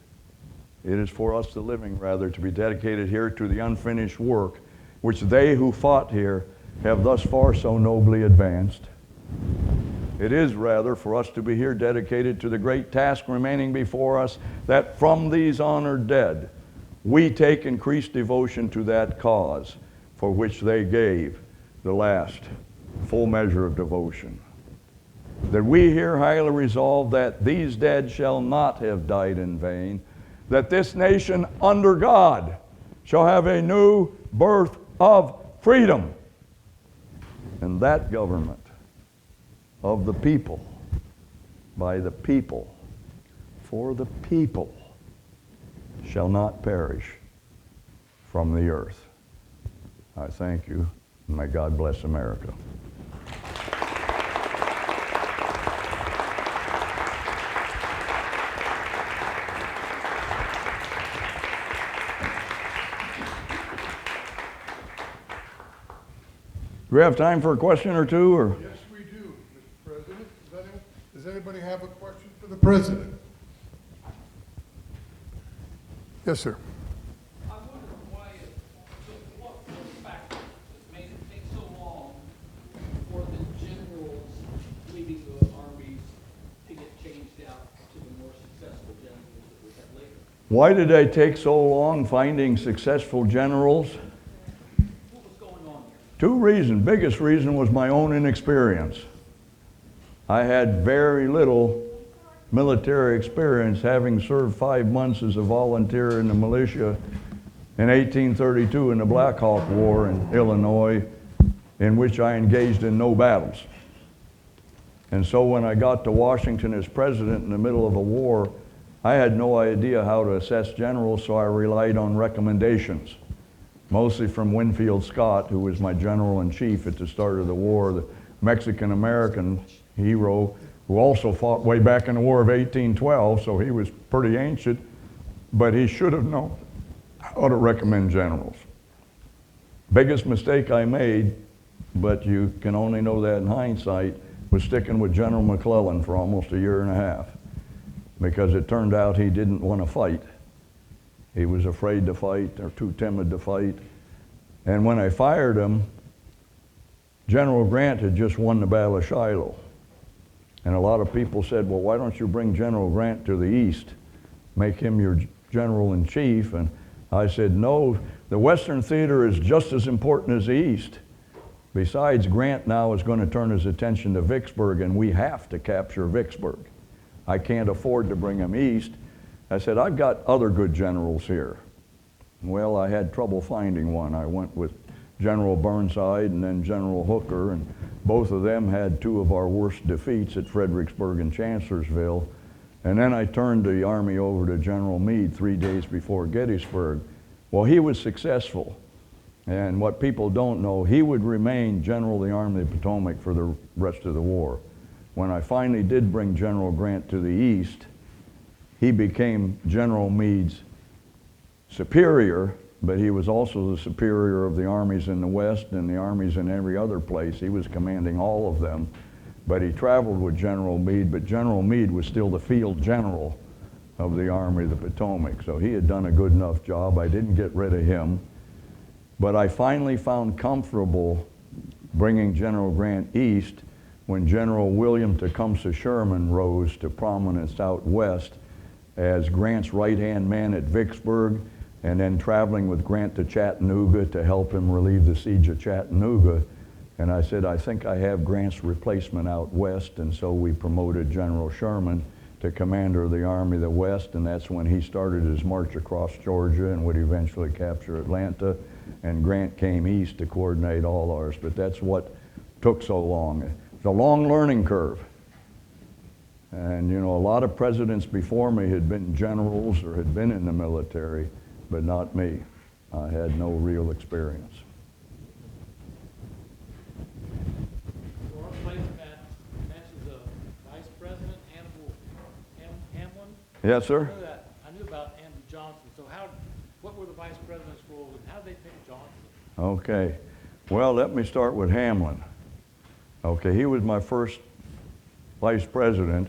It is for us, the living, rather, to be dedicated here to the unfinished work which they who fought here have thus far so nobly advanced. It is rather for us to be here dedicated to the great task remaining before us, that from these honored dead we take increased devotion to that cause for which they gave the last full measure of devotion. That we here highly resolve that these dead shall not have died in vain, that this nation under God shall have a new birth of freedom, and that government of the people, by the people, for the people, shall not perish from the earth. I thank you, and may God bless America. Do we have time for a question or two? Or? Yes, we do, Mr. President. Does anybody have a question for the President? Yes, sir. I wonder why what were the factors that made it take so long for the generals leading the armies to get changed out to the more successful generals that we had later? Why did they take so long finding successful generals? What was going on here? Two reasons. Biggest reason was my own inexperience. I had very little military experience, having served 5 months as a volunteer in the militia in 1832 in the Black Hawk War in Illinois, in which I engaged in no battles. And so when I got to Washington as president in the middle of a war, I had no idea how to assess generals, so I relied on recommendations, mostly from Winfield Scott, who was my general-in-chief at the start of the war, the Mexican-American hero, who also fought way back in the War of 1812, so he was pretty ancient, but he should have known how to recommend generals. Biggest mistake I made, but you can only know that in hindsight, was sticking with General McClellan for almost a year and a half, because it turned out he didn't want to fight. He was afraid to fight or too timid to fight, And when I fired him, General Grant had just won the Battle of Shiloh. And a lot of people said, well, why don't you bring General Grant to the east, make him your general-in-chief? And I said, no, the Western Theater is just as important as the East. Besides, Grant now is going to turn his attention to Vicksburg, and we have to capture Vicksburg. I can't afford to bring him east. I said, I've got other good generals here. Well, I had trouble finding one. I went with General Burnside and then General Hooker, and both of them had two of our worst defeats at Fredericksburg and Chancellorsville. And then I turned the Army over to General Meade 3 days before Gettysburg. Well, he was successful. And what people don't know, he would remain General of the Army of the Potomac for the rest of the war. When I finally did bring General Grant to the east, he became General Meade's superior, but he was also the superior of the armies in the west and the armies in every other place. He was commanding all of them, but he traveled with General Meade, but General Meade was still the field general of the Army of the Potomac, so he had done a good enough job. I didn't get rid of him. But I finally found comfortable bringing General Grant east when General William Tecumseh Sherman rose to prominence out west as Grant's right-hand man at Vicksburg, and then traveling with Grant to Chattanooga to help him relieve the siege of Chattanooga. And I said, I think I have Grant's replacement out west, and so we promoted General Sherman to commander of the Army of the West, and that's when he started his march across Georgia and would eventually capture Atlanta. And Grant came east to coordinate all ours, but that's what took so long. It's a long learning curve. And you know, a lot of presidents before me had been generals or had been in the military, but not me. I had no real experience. Well, our place mentions the Vice President, Hamlin. Yes, sir? I knew about Andrew Johnson. So what were the Vice President's roles and how did they pick Johnson? Okay. Well, let me start with Hamlin. Okay, he was my first Vice President.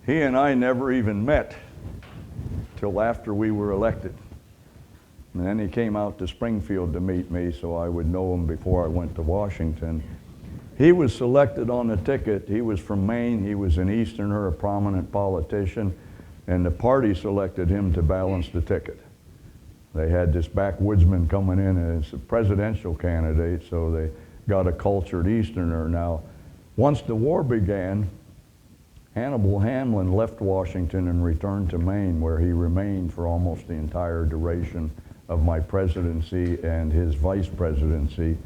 He and I never even met till after we were elected. And then he came out to Springfield to meet me so I would know him before I went to Washington. He was selected on the ticket. He was from Maine. He was an Easterner, a prominent politician, and the party selected him to balance the ticket. They had this backwoodsman coming in as a presidential candidate, so they got a cultured Easterner. Now, once the war began, Hannibal Hamlin left Washington and returned to Maine, where he remained for almost the entire duration of my presidency and his vice presidency,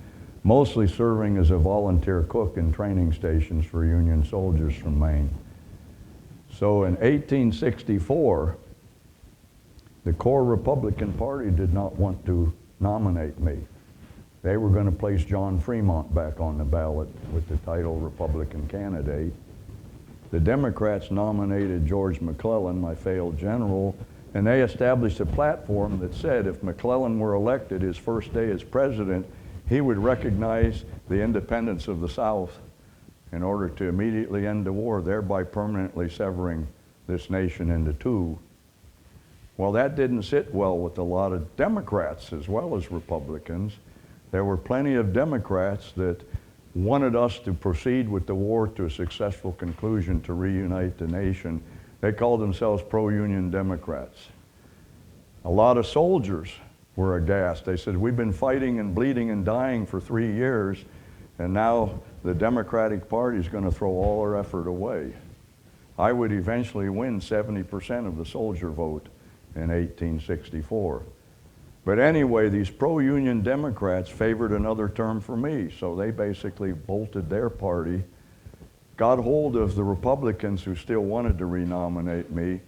mostly serving as a volunteer cook in training stations for Union soldiers from Maine. So in 1864, the core Republican Party did not want to nominate me. They were going to place John Fremont back on the ballot with the title Republican candidate. The Democrats nominated George McClellan, my failed general, and they established a platform that said if McClellan were elected his first day as president, he would recognize the independence of the South in order to immediately end the war, thereby permanently severing this nation into two. Well, that didn't sit well with a lot of Democrats as well as Republicans. There were plenty of Democrats that wanted us to proceed with the war to a successful conclusion to reunite the nation. They called themselves pro-Union Democrats. A lot of soldiers were aghast. They said, we've been fighting and bleeding and dying for 3 years, and now the Democratic Party is going to throw all our effort away. I would eventually win 70% of the soldier vote in 1864. But anyway, these pro-Union Democrats favored another term for me, so they basically bolted their party, got hold of the Republicans who still wanted to renominate me,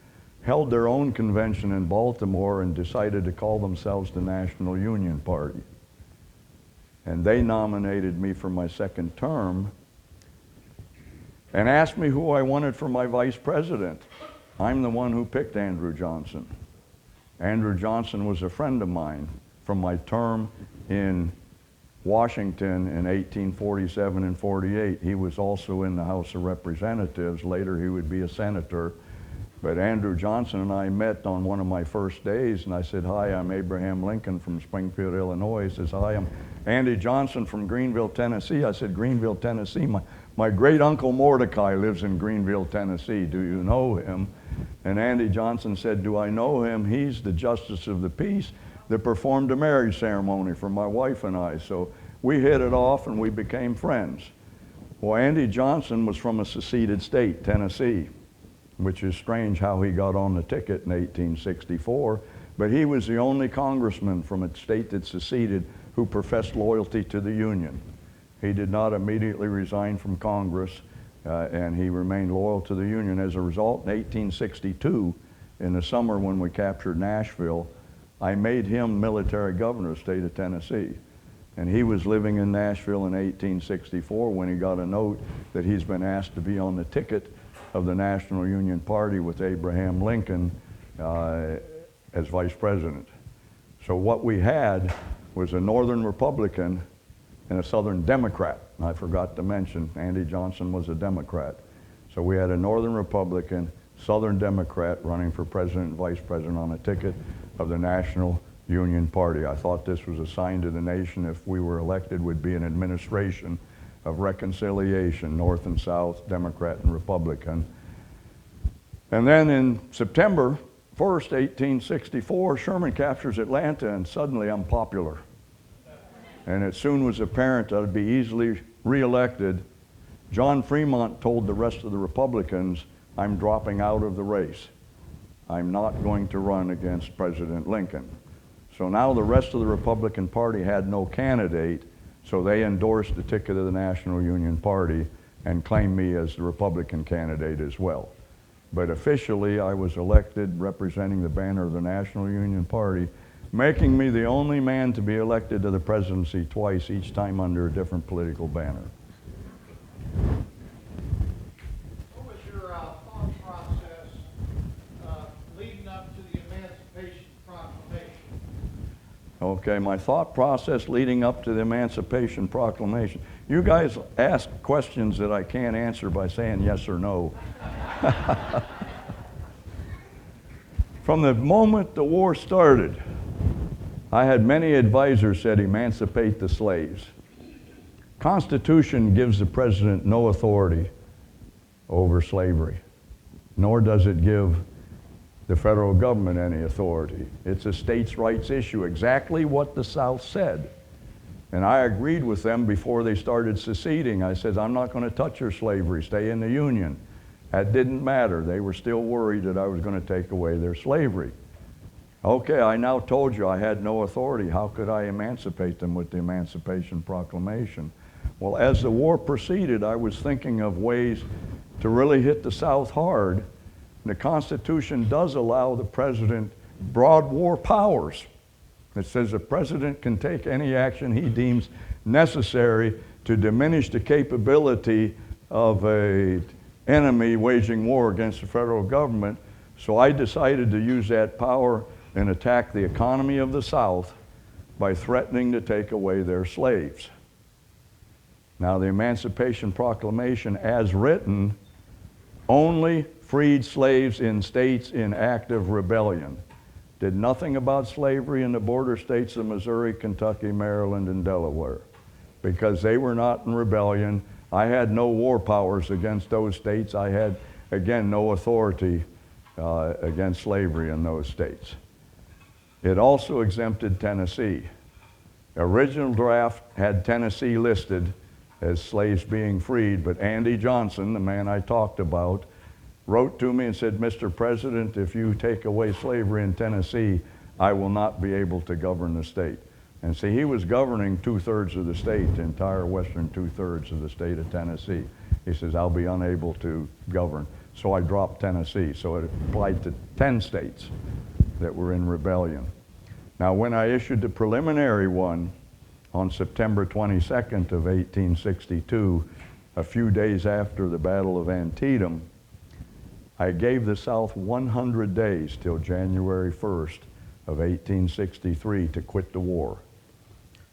held their own convention in Baltimore, and decided to call themselves the National Union Party. And they nominated me for my second term and asked me who I wanted for my vice president. I'm the one who picked Andrew Johnson. Andrew Johnson was a friend of mine from my term in Washington in 1847 and 48. He was also in the House of Representatives. Later he would be a senator. But Andrew Johnson and I met on one of my first days, and I said, "Hi, I'm Abraham Lincoln from Springfield, Illinois." He says, "Hi, I'm Andy Johnson from Greenville, Tennessee." I said, "Greenville, Tennessee? My great-uncle Mordecai lives in Greenville, Tennessee. Do you know him?" And Andy Johnson said, "Do I know him? He's the justice of the peace that performed a marriage ceremony for my wife and I." So we hit it off and we became friends. Well, Andy Johnson was from a seceded state, Tennessee, which is strange how he got on the ticket in 1864, but he was the only congressman from a state that seceded who professed loyalty to the Union. He did not immediately resign from Congress, and he remained loyal to the Union. As a result, in 1862, in the summer when we captured Nashville, I made him military governor of the state of Tennessee. And he was living in Nashville in 1864 when he got a note that he's been asked to be on the ticket of the National Union Party with Abraham Lincoln as vice president. So what we had was a Northern Republican and a Southern Democrat. And I forgot to mention, Andy Johnson was a Democrat. So we had a Northern Republican, Southern Democrat running for president and vice president on a ticket of the National Union Party. I thought this was a sign to the nation, if we were elected, would be an administration of reconciliation, North and South, Democrat and Republican. And then in September 1st, 1864, Sherman captures Atlanta, and suddenly I'm popular. And it soon was apparent that I'd be easily reelected. John Fremont told the rest of the Republicans, "I'm dropping out of the race. I'm not going to run against President Lincoln." So now the rest of the Republican Party had no candidate, so they endorsed the ticket of the National Union Party and claimed me as the Republican candidate as well. But officially, I was elected representing the banner of the National Union Party, making me the only man to be elected to the presidency twice, each time under a different political banner. What was your thought process leading up to the Emancipation Proclamation? Okay, my thought process leading up to the Emancipation Proclamation. You guys ask questions that I can't answer by saying yes or no. From the moment the war started, I had many advisors said emancipate the slaves. Constitution gives the president no authority over slavery, nor does it give the federal government any authority. It's a states' rights issue, exactly what the South said. And I agreed with them before they started seceding. I said, "I'm not going to touch your slavery, stay in the Union." That didn't matter. They were still worried that I was going to take away their slavery. Okay, I now told you I had no authority. How could I emancipate them with the Emancipation Proclamation? Well, as the war proceeded, I was thinking of ways to really hit the South hard. The Constitution does allow the president broad war powers. It says the president can take any action he deems necessary to diminish the capability of an enemy waging war against the federal government. So I decided to use that power and attack the economy of the South by threatening to take away their slaves. Now, the Emancipation Proclamation, as written, only freed slaves in states in active rebellion. Did nothing about slavery in the border states of Missouri, Kentucky, Maryland, and Delaware, because they were not in rebellion. I had no war powers against those states. I had, again, no authority against slavery in those states. It also exempted Tennessee. Original draft had Tennessee listed as slaves being freed, but Andy Johnson, the man I talked about, wrote to me and said, "Mr. President, if you take away slavery in Tennessee, I will not be able to govern the state." And see, he was governing 2/3 of the state, the entire western 2/3 of the state of Tennessee. He says, "I'll be unable to govern." So I dropped Tennessee. So it applied to 10 states that were in rebellion. Now, when I issued the preliminary one on September 22nd of 1862, a few days after the Battle of Antietam, I gave the South 100 days till January 1st of 1863 to quit the war.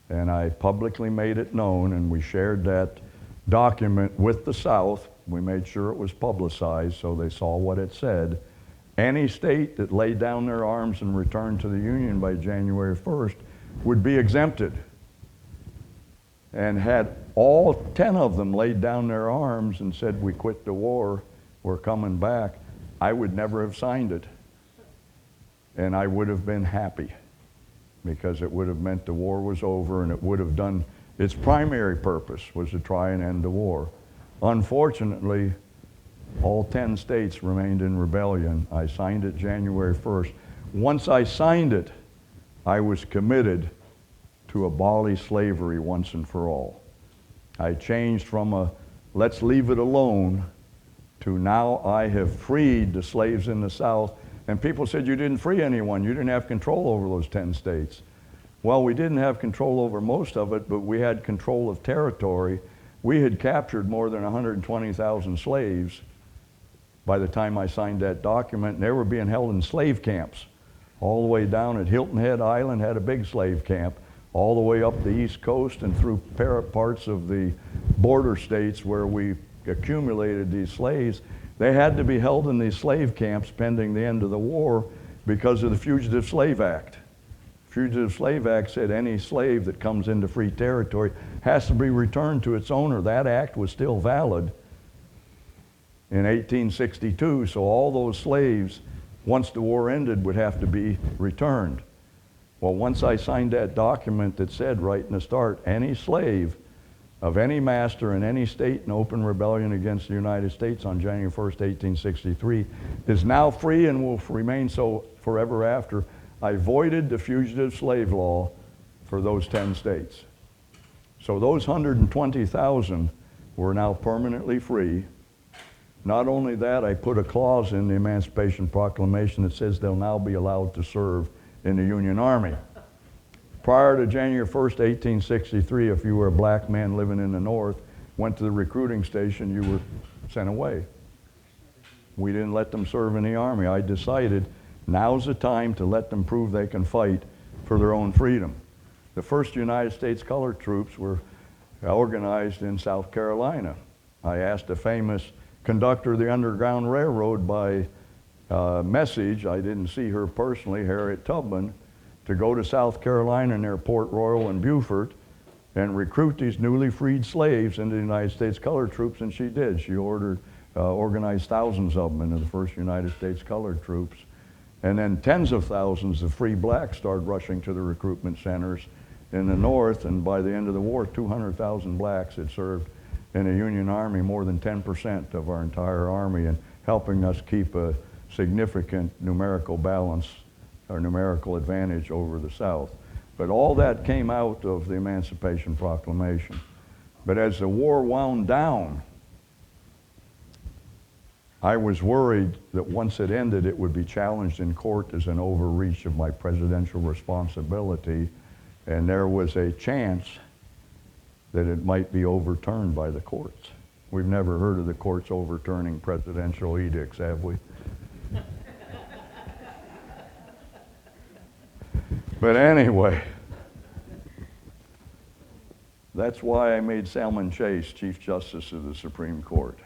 And I publicly made it known, and we shared that document with the South. We made sure it was publicized so they saw what it said. Any state that laid down their arms and returned to the Union by January 1st would be exempted. And had all 10 of them laid down their arms and said, we quit the war, we're coming back, I would never have signed it. And I would have been happy, because it would have meant the war was over, and it would have done its primary purpose, was to try and end the war. Unfortunately, all 10 states remained in rebellion. I signed it January 1st. Once I signed it, I was committed to abolish slavery once and for all. I changed from a let's leave it alone to now I have freed the slaves in the South. And people said, you didn't free anyone. You didn't have control over those 10 states. Well, we didn't have control over most of it, but we had control of territory. We had captured more than 120,000 slaves by the time I signed that document, and they were being held in slave camps. All the way down at Hilton Head Island had a big slave camp, all the way up the East Coast and through parts of the border states where we accumulated these slaves. They had to be held in these slave camps pending the end of the war because of the Fugitive Slave Act. Fugitive Slave Act said any slave that comes into free territory has to be returned to its owner. That act was still valid in 1862, so all those slaves, once the war ended, would have to be returned. Well, once I signed that document that said right in the start, any slave of any master in any state in open rebellion against the United States on January 1st, 1863, is now free and will remain so forever after. I voided the fugitive slave law for those 10 states. So those 120,000 were now permanently free. Not only that, I put a clause in the Emancipation Proclamation that says they'll now be allowed to serve in the Union Army. Prior to January 1st, 1863, if you were a black man living in the North, went to the recruiting station, you were sent away. We didn't let them serve in the Army. I decided now's the time to let them prove they can fight for their own freedom. The first United States colored troops were organized in South Carolina. I asked a famous conductor of the Underground Railroad by message, I didn't see her personally, Harriet Tubman, to go to South Carolina near Port Royal and Beaufort and recruit these newly freed slaves into the United States colored troops, and she did. She organized thousands of them into the first United States colored troops. And then tens of thousands of free blacks started rushing to the recruitment centers in the North, and by the end of the war, 200,000 blacks had served in the Union Army, more than 10% of our entire Army, and helping us keep a significant numerical balance or numerical advantage over the South. But all that came out of the Emancipation Proclamation. But as the war wound down, I was worried that once it ended, it would be challenged in court as an overreach of my presidential responsibility, and there was a chance that it might be overturned by the courts. We've never heard of the courts overturning presidential edicts, have we? But anyway, that's why I made Salmon Chase Chief Justice of the Supreme Court.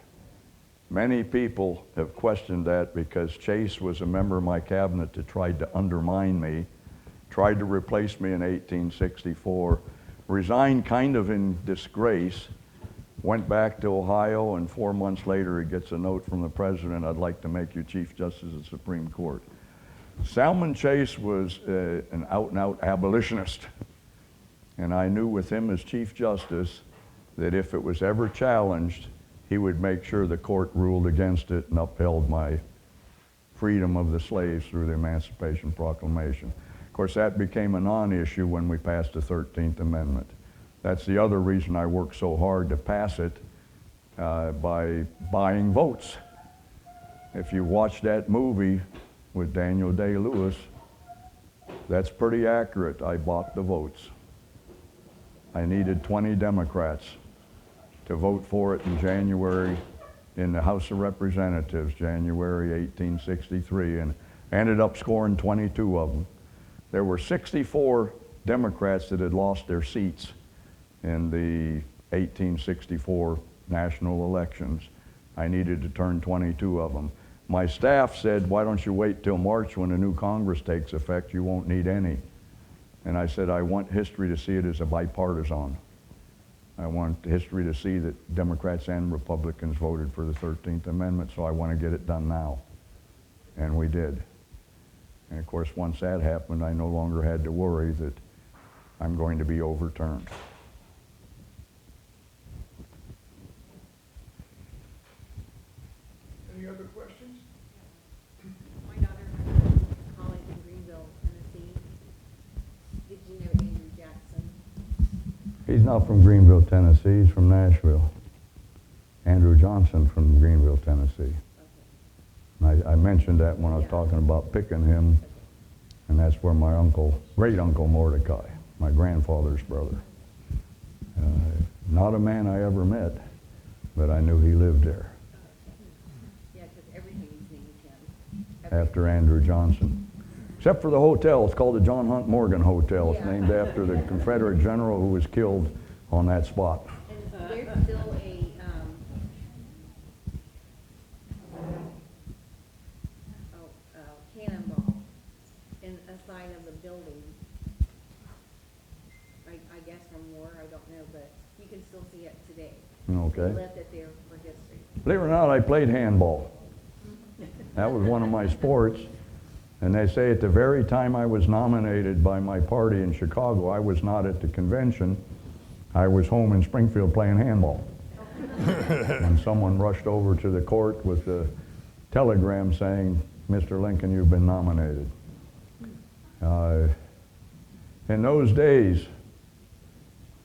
Many people have questioned that because Chase was a member of my cabinet that tried to undermine me, tried to replace me in 1864, resigned kind of in disgrace, went back to Ohio, and 4 months later he gets a note from the president, I'd like to make you Chief Justice of the Supreme Court. Salmon Chase was an out-and-out abolitionist, and I knew with him as Chief Justice that if it was ever challenged, he would make sure the court ruled against it and upheld my freedom of the slaves through the Emancipation Proclamation. Of course, that became a non-issue when we passed the 13th Amendment. That's the other reason I worked so hard to pass it by buying votes. If you watch that movie with Daniel Day-Lewis, that's pretty accurate. I bought the votes. I needed 20 Democrats to vote for it in January in the House of Representatives, January 1863, and ended up scoring 22 of them. There were 64 Democrats that had lost their seats in the 1864 national elections. I needed to turn 22 of them. My staff said, why don't you wait till March when the new Congress takes effect? You won't need any. And I said, I want history to see it as a bipartisan. I want history to see that Democrats and Republicans voted for the 13th Amendment, so I want to get it done now. And we did. And of course, once that happened, I no longer had to worry that I'm going to be overturned. Any other questions? My daughter has college in Greenville, Tennessee. Did you know Andrew Jackson? He's not from Greenville, Tennessee. He's from Nashville. Andrew Johnson from Greenville, Tennessee. Okay. I mentioned that when I was Yeah. talking about picking him, and that's where my uncle, great-uncle Mordecai, my grandfather's brother. Not a man I ever met, but I knew he lived there Yeah, because everything's named him. after Andrew Johnson. Except for the hotel. It's called the John Hunt Morgan Hotel. It's Yeah. named after the Confederate general who was killed on that spot. And there's still a, cannonball in a side of the building. I guess from war, I don't know, but you can still see it today. Okay. They left it there for history. Believe it or not, I played handball. That was one of my sports. And they say at the very time I was nominated by my party in Chicago, I was not at the convention. I was home in Springfield playing handball. And someone rushed over to the court with a telegram saying, Mr. Lincoln, you've been nominated. In those days,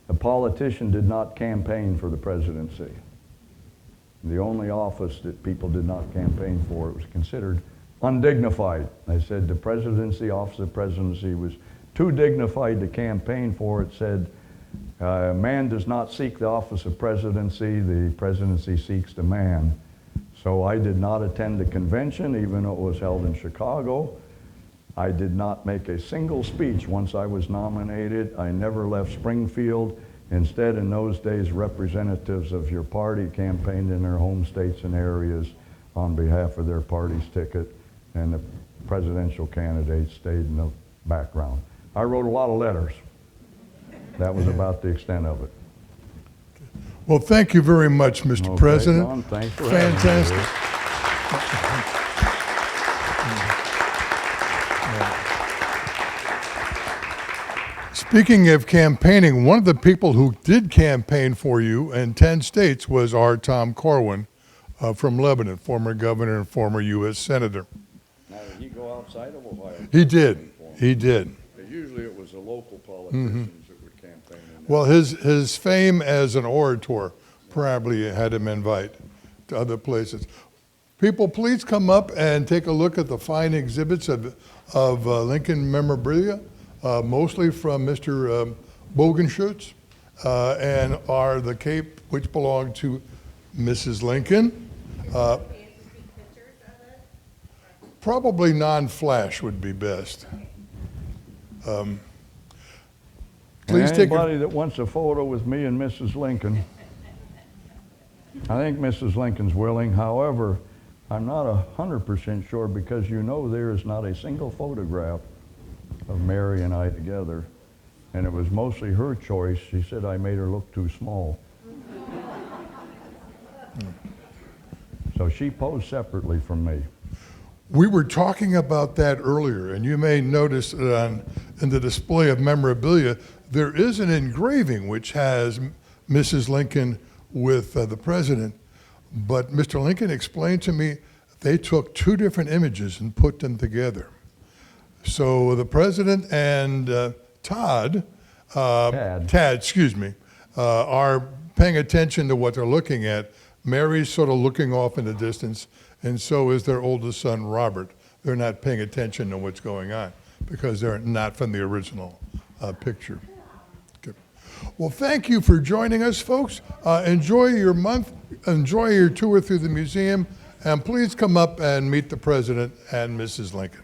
a politician did not campaign for the presidency. The only office that people did not campaign for, it was considered undignified. They said the presidency, office of presidency, was too dignified to campaign for. It said, man does not seek the office of presidency, the presidency seeks the man. So I did not attend the convention, even though it was held in Chicago. I did not make a single speech once I was nominated. I never left Springfield. Instead, in those days, representatives of your party campaigned in their home states and areas on behalf of their party's ticket, and the presidential candidates stayed in the background. I wrote a lot of letters. That was about the extent of it. Well, thank you very much, Mr. Okay, President. John, thanks for having me Fantastic. here. Speaking of campaigning, one of the people who did campaign for you in 10 states was our Tom Corwin from Lebanon, former governor and former U.S. senator. Now, did he go outside of Ohio? He did. He did. Usually it was the local politicians that would campaign. Well, his fame as an orator probably had him invite to other places. People, please come up and take a look at the fine exhibits of Lincoln memorabilia, mostly from Mr. Bogenschutz, and are the cape which belonged to Mrs. Lincoln. Probably non-flash would be best. Please take Anybody that wants a photo with me and Mrs. Lincoln, I think Mrs. Lincoln's willing. However, I'm not 100% sure because you know there is not a single photograph of Mary and I together, and it was mostly her choice. She said I made her look too small. So she posed separately from me. We were talking about that earlier, and you may notice that in the display of memorabilia, there is an engraving which has Mrs. Lincoln with the president. But Mr. Lincoln explained to me they took two different images and put them together. So the president and Tad, excuse me, are paying attention to what they're looking at. Mary's sort of looking off in the distance, and so is their oldest son, Robert. They're not paying attention to what's going on because they're not from the original picture. Okay. Well, thank you for joining us, folks. Enjoy your month, enjoy your tour through the museum, and please come up and meet the President and Mrs. Lincoln.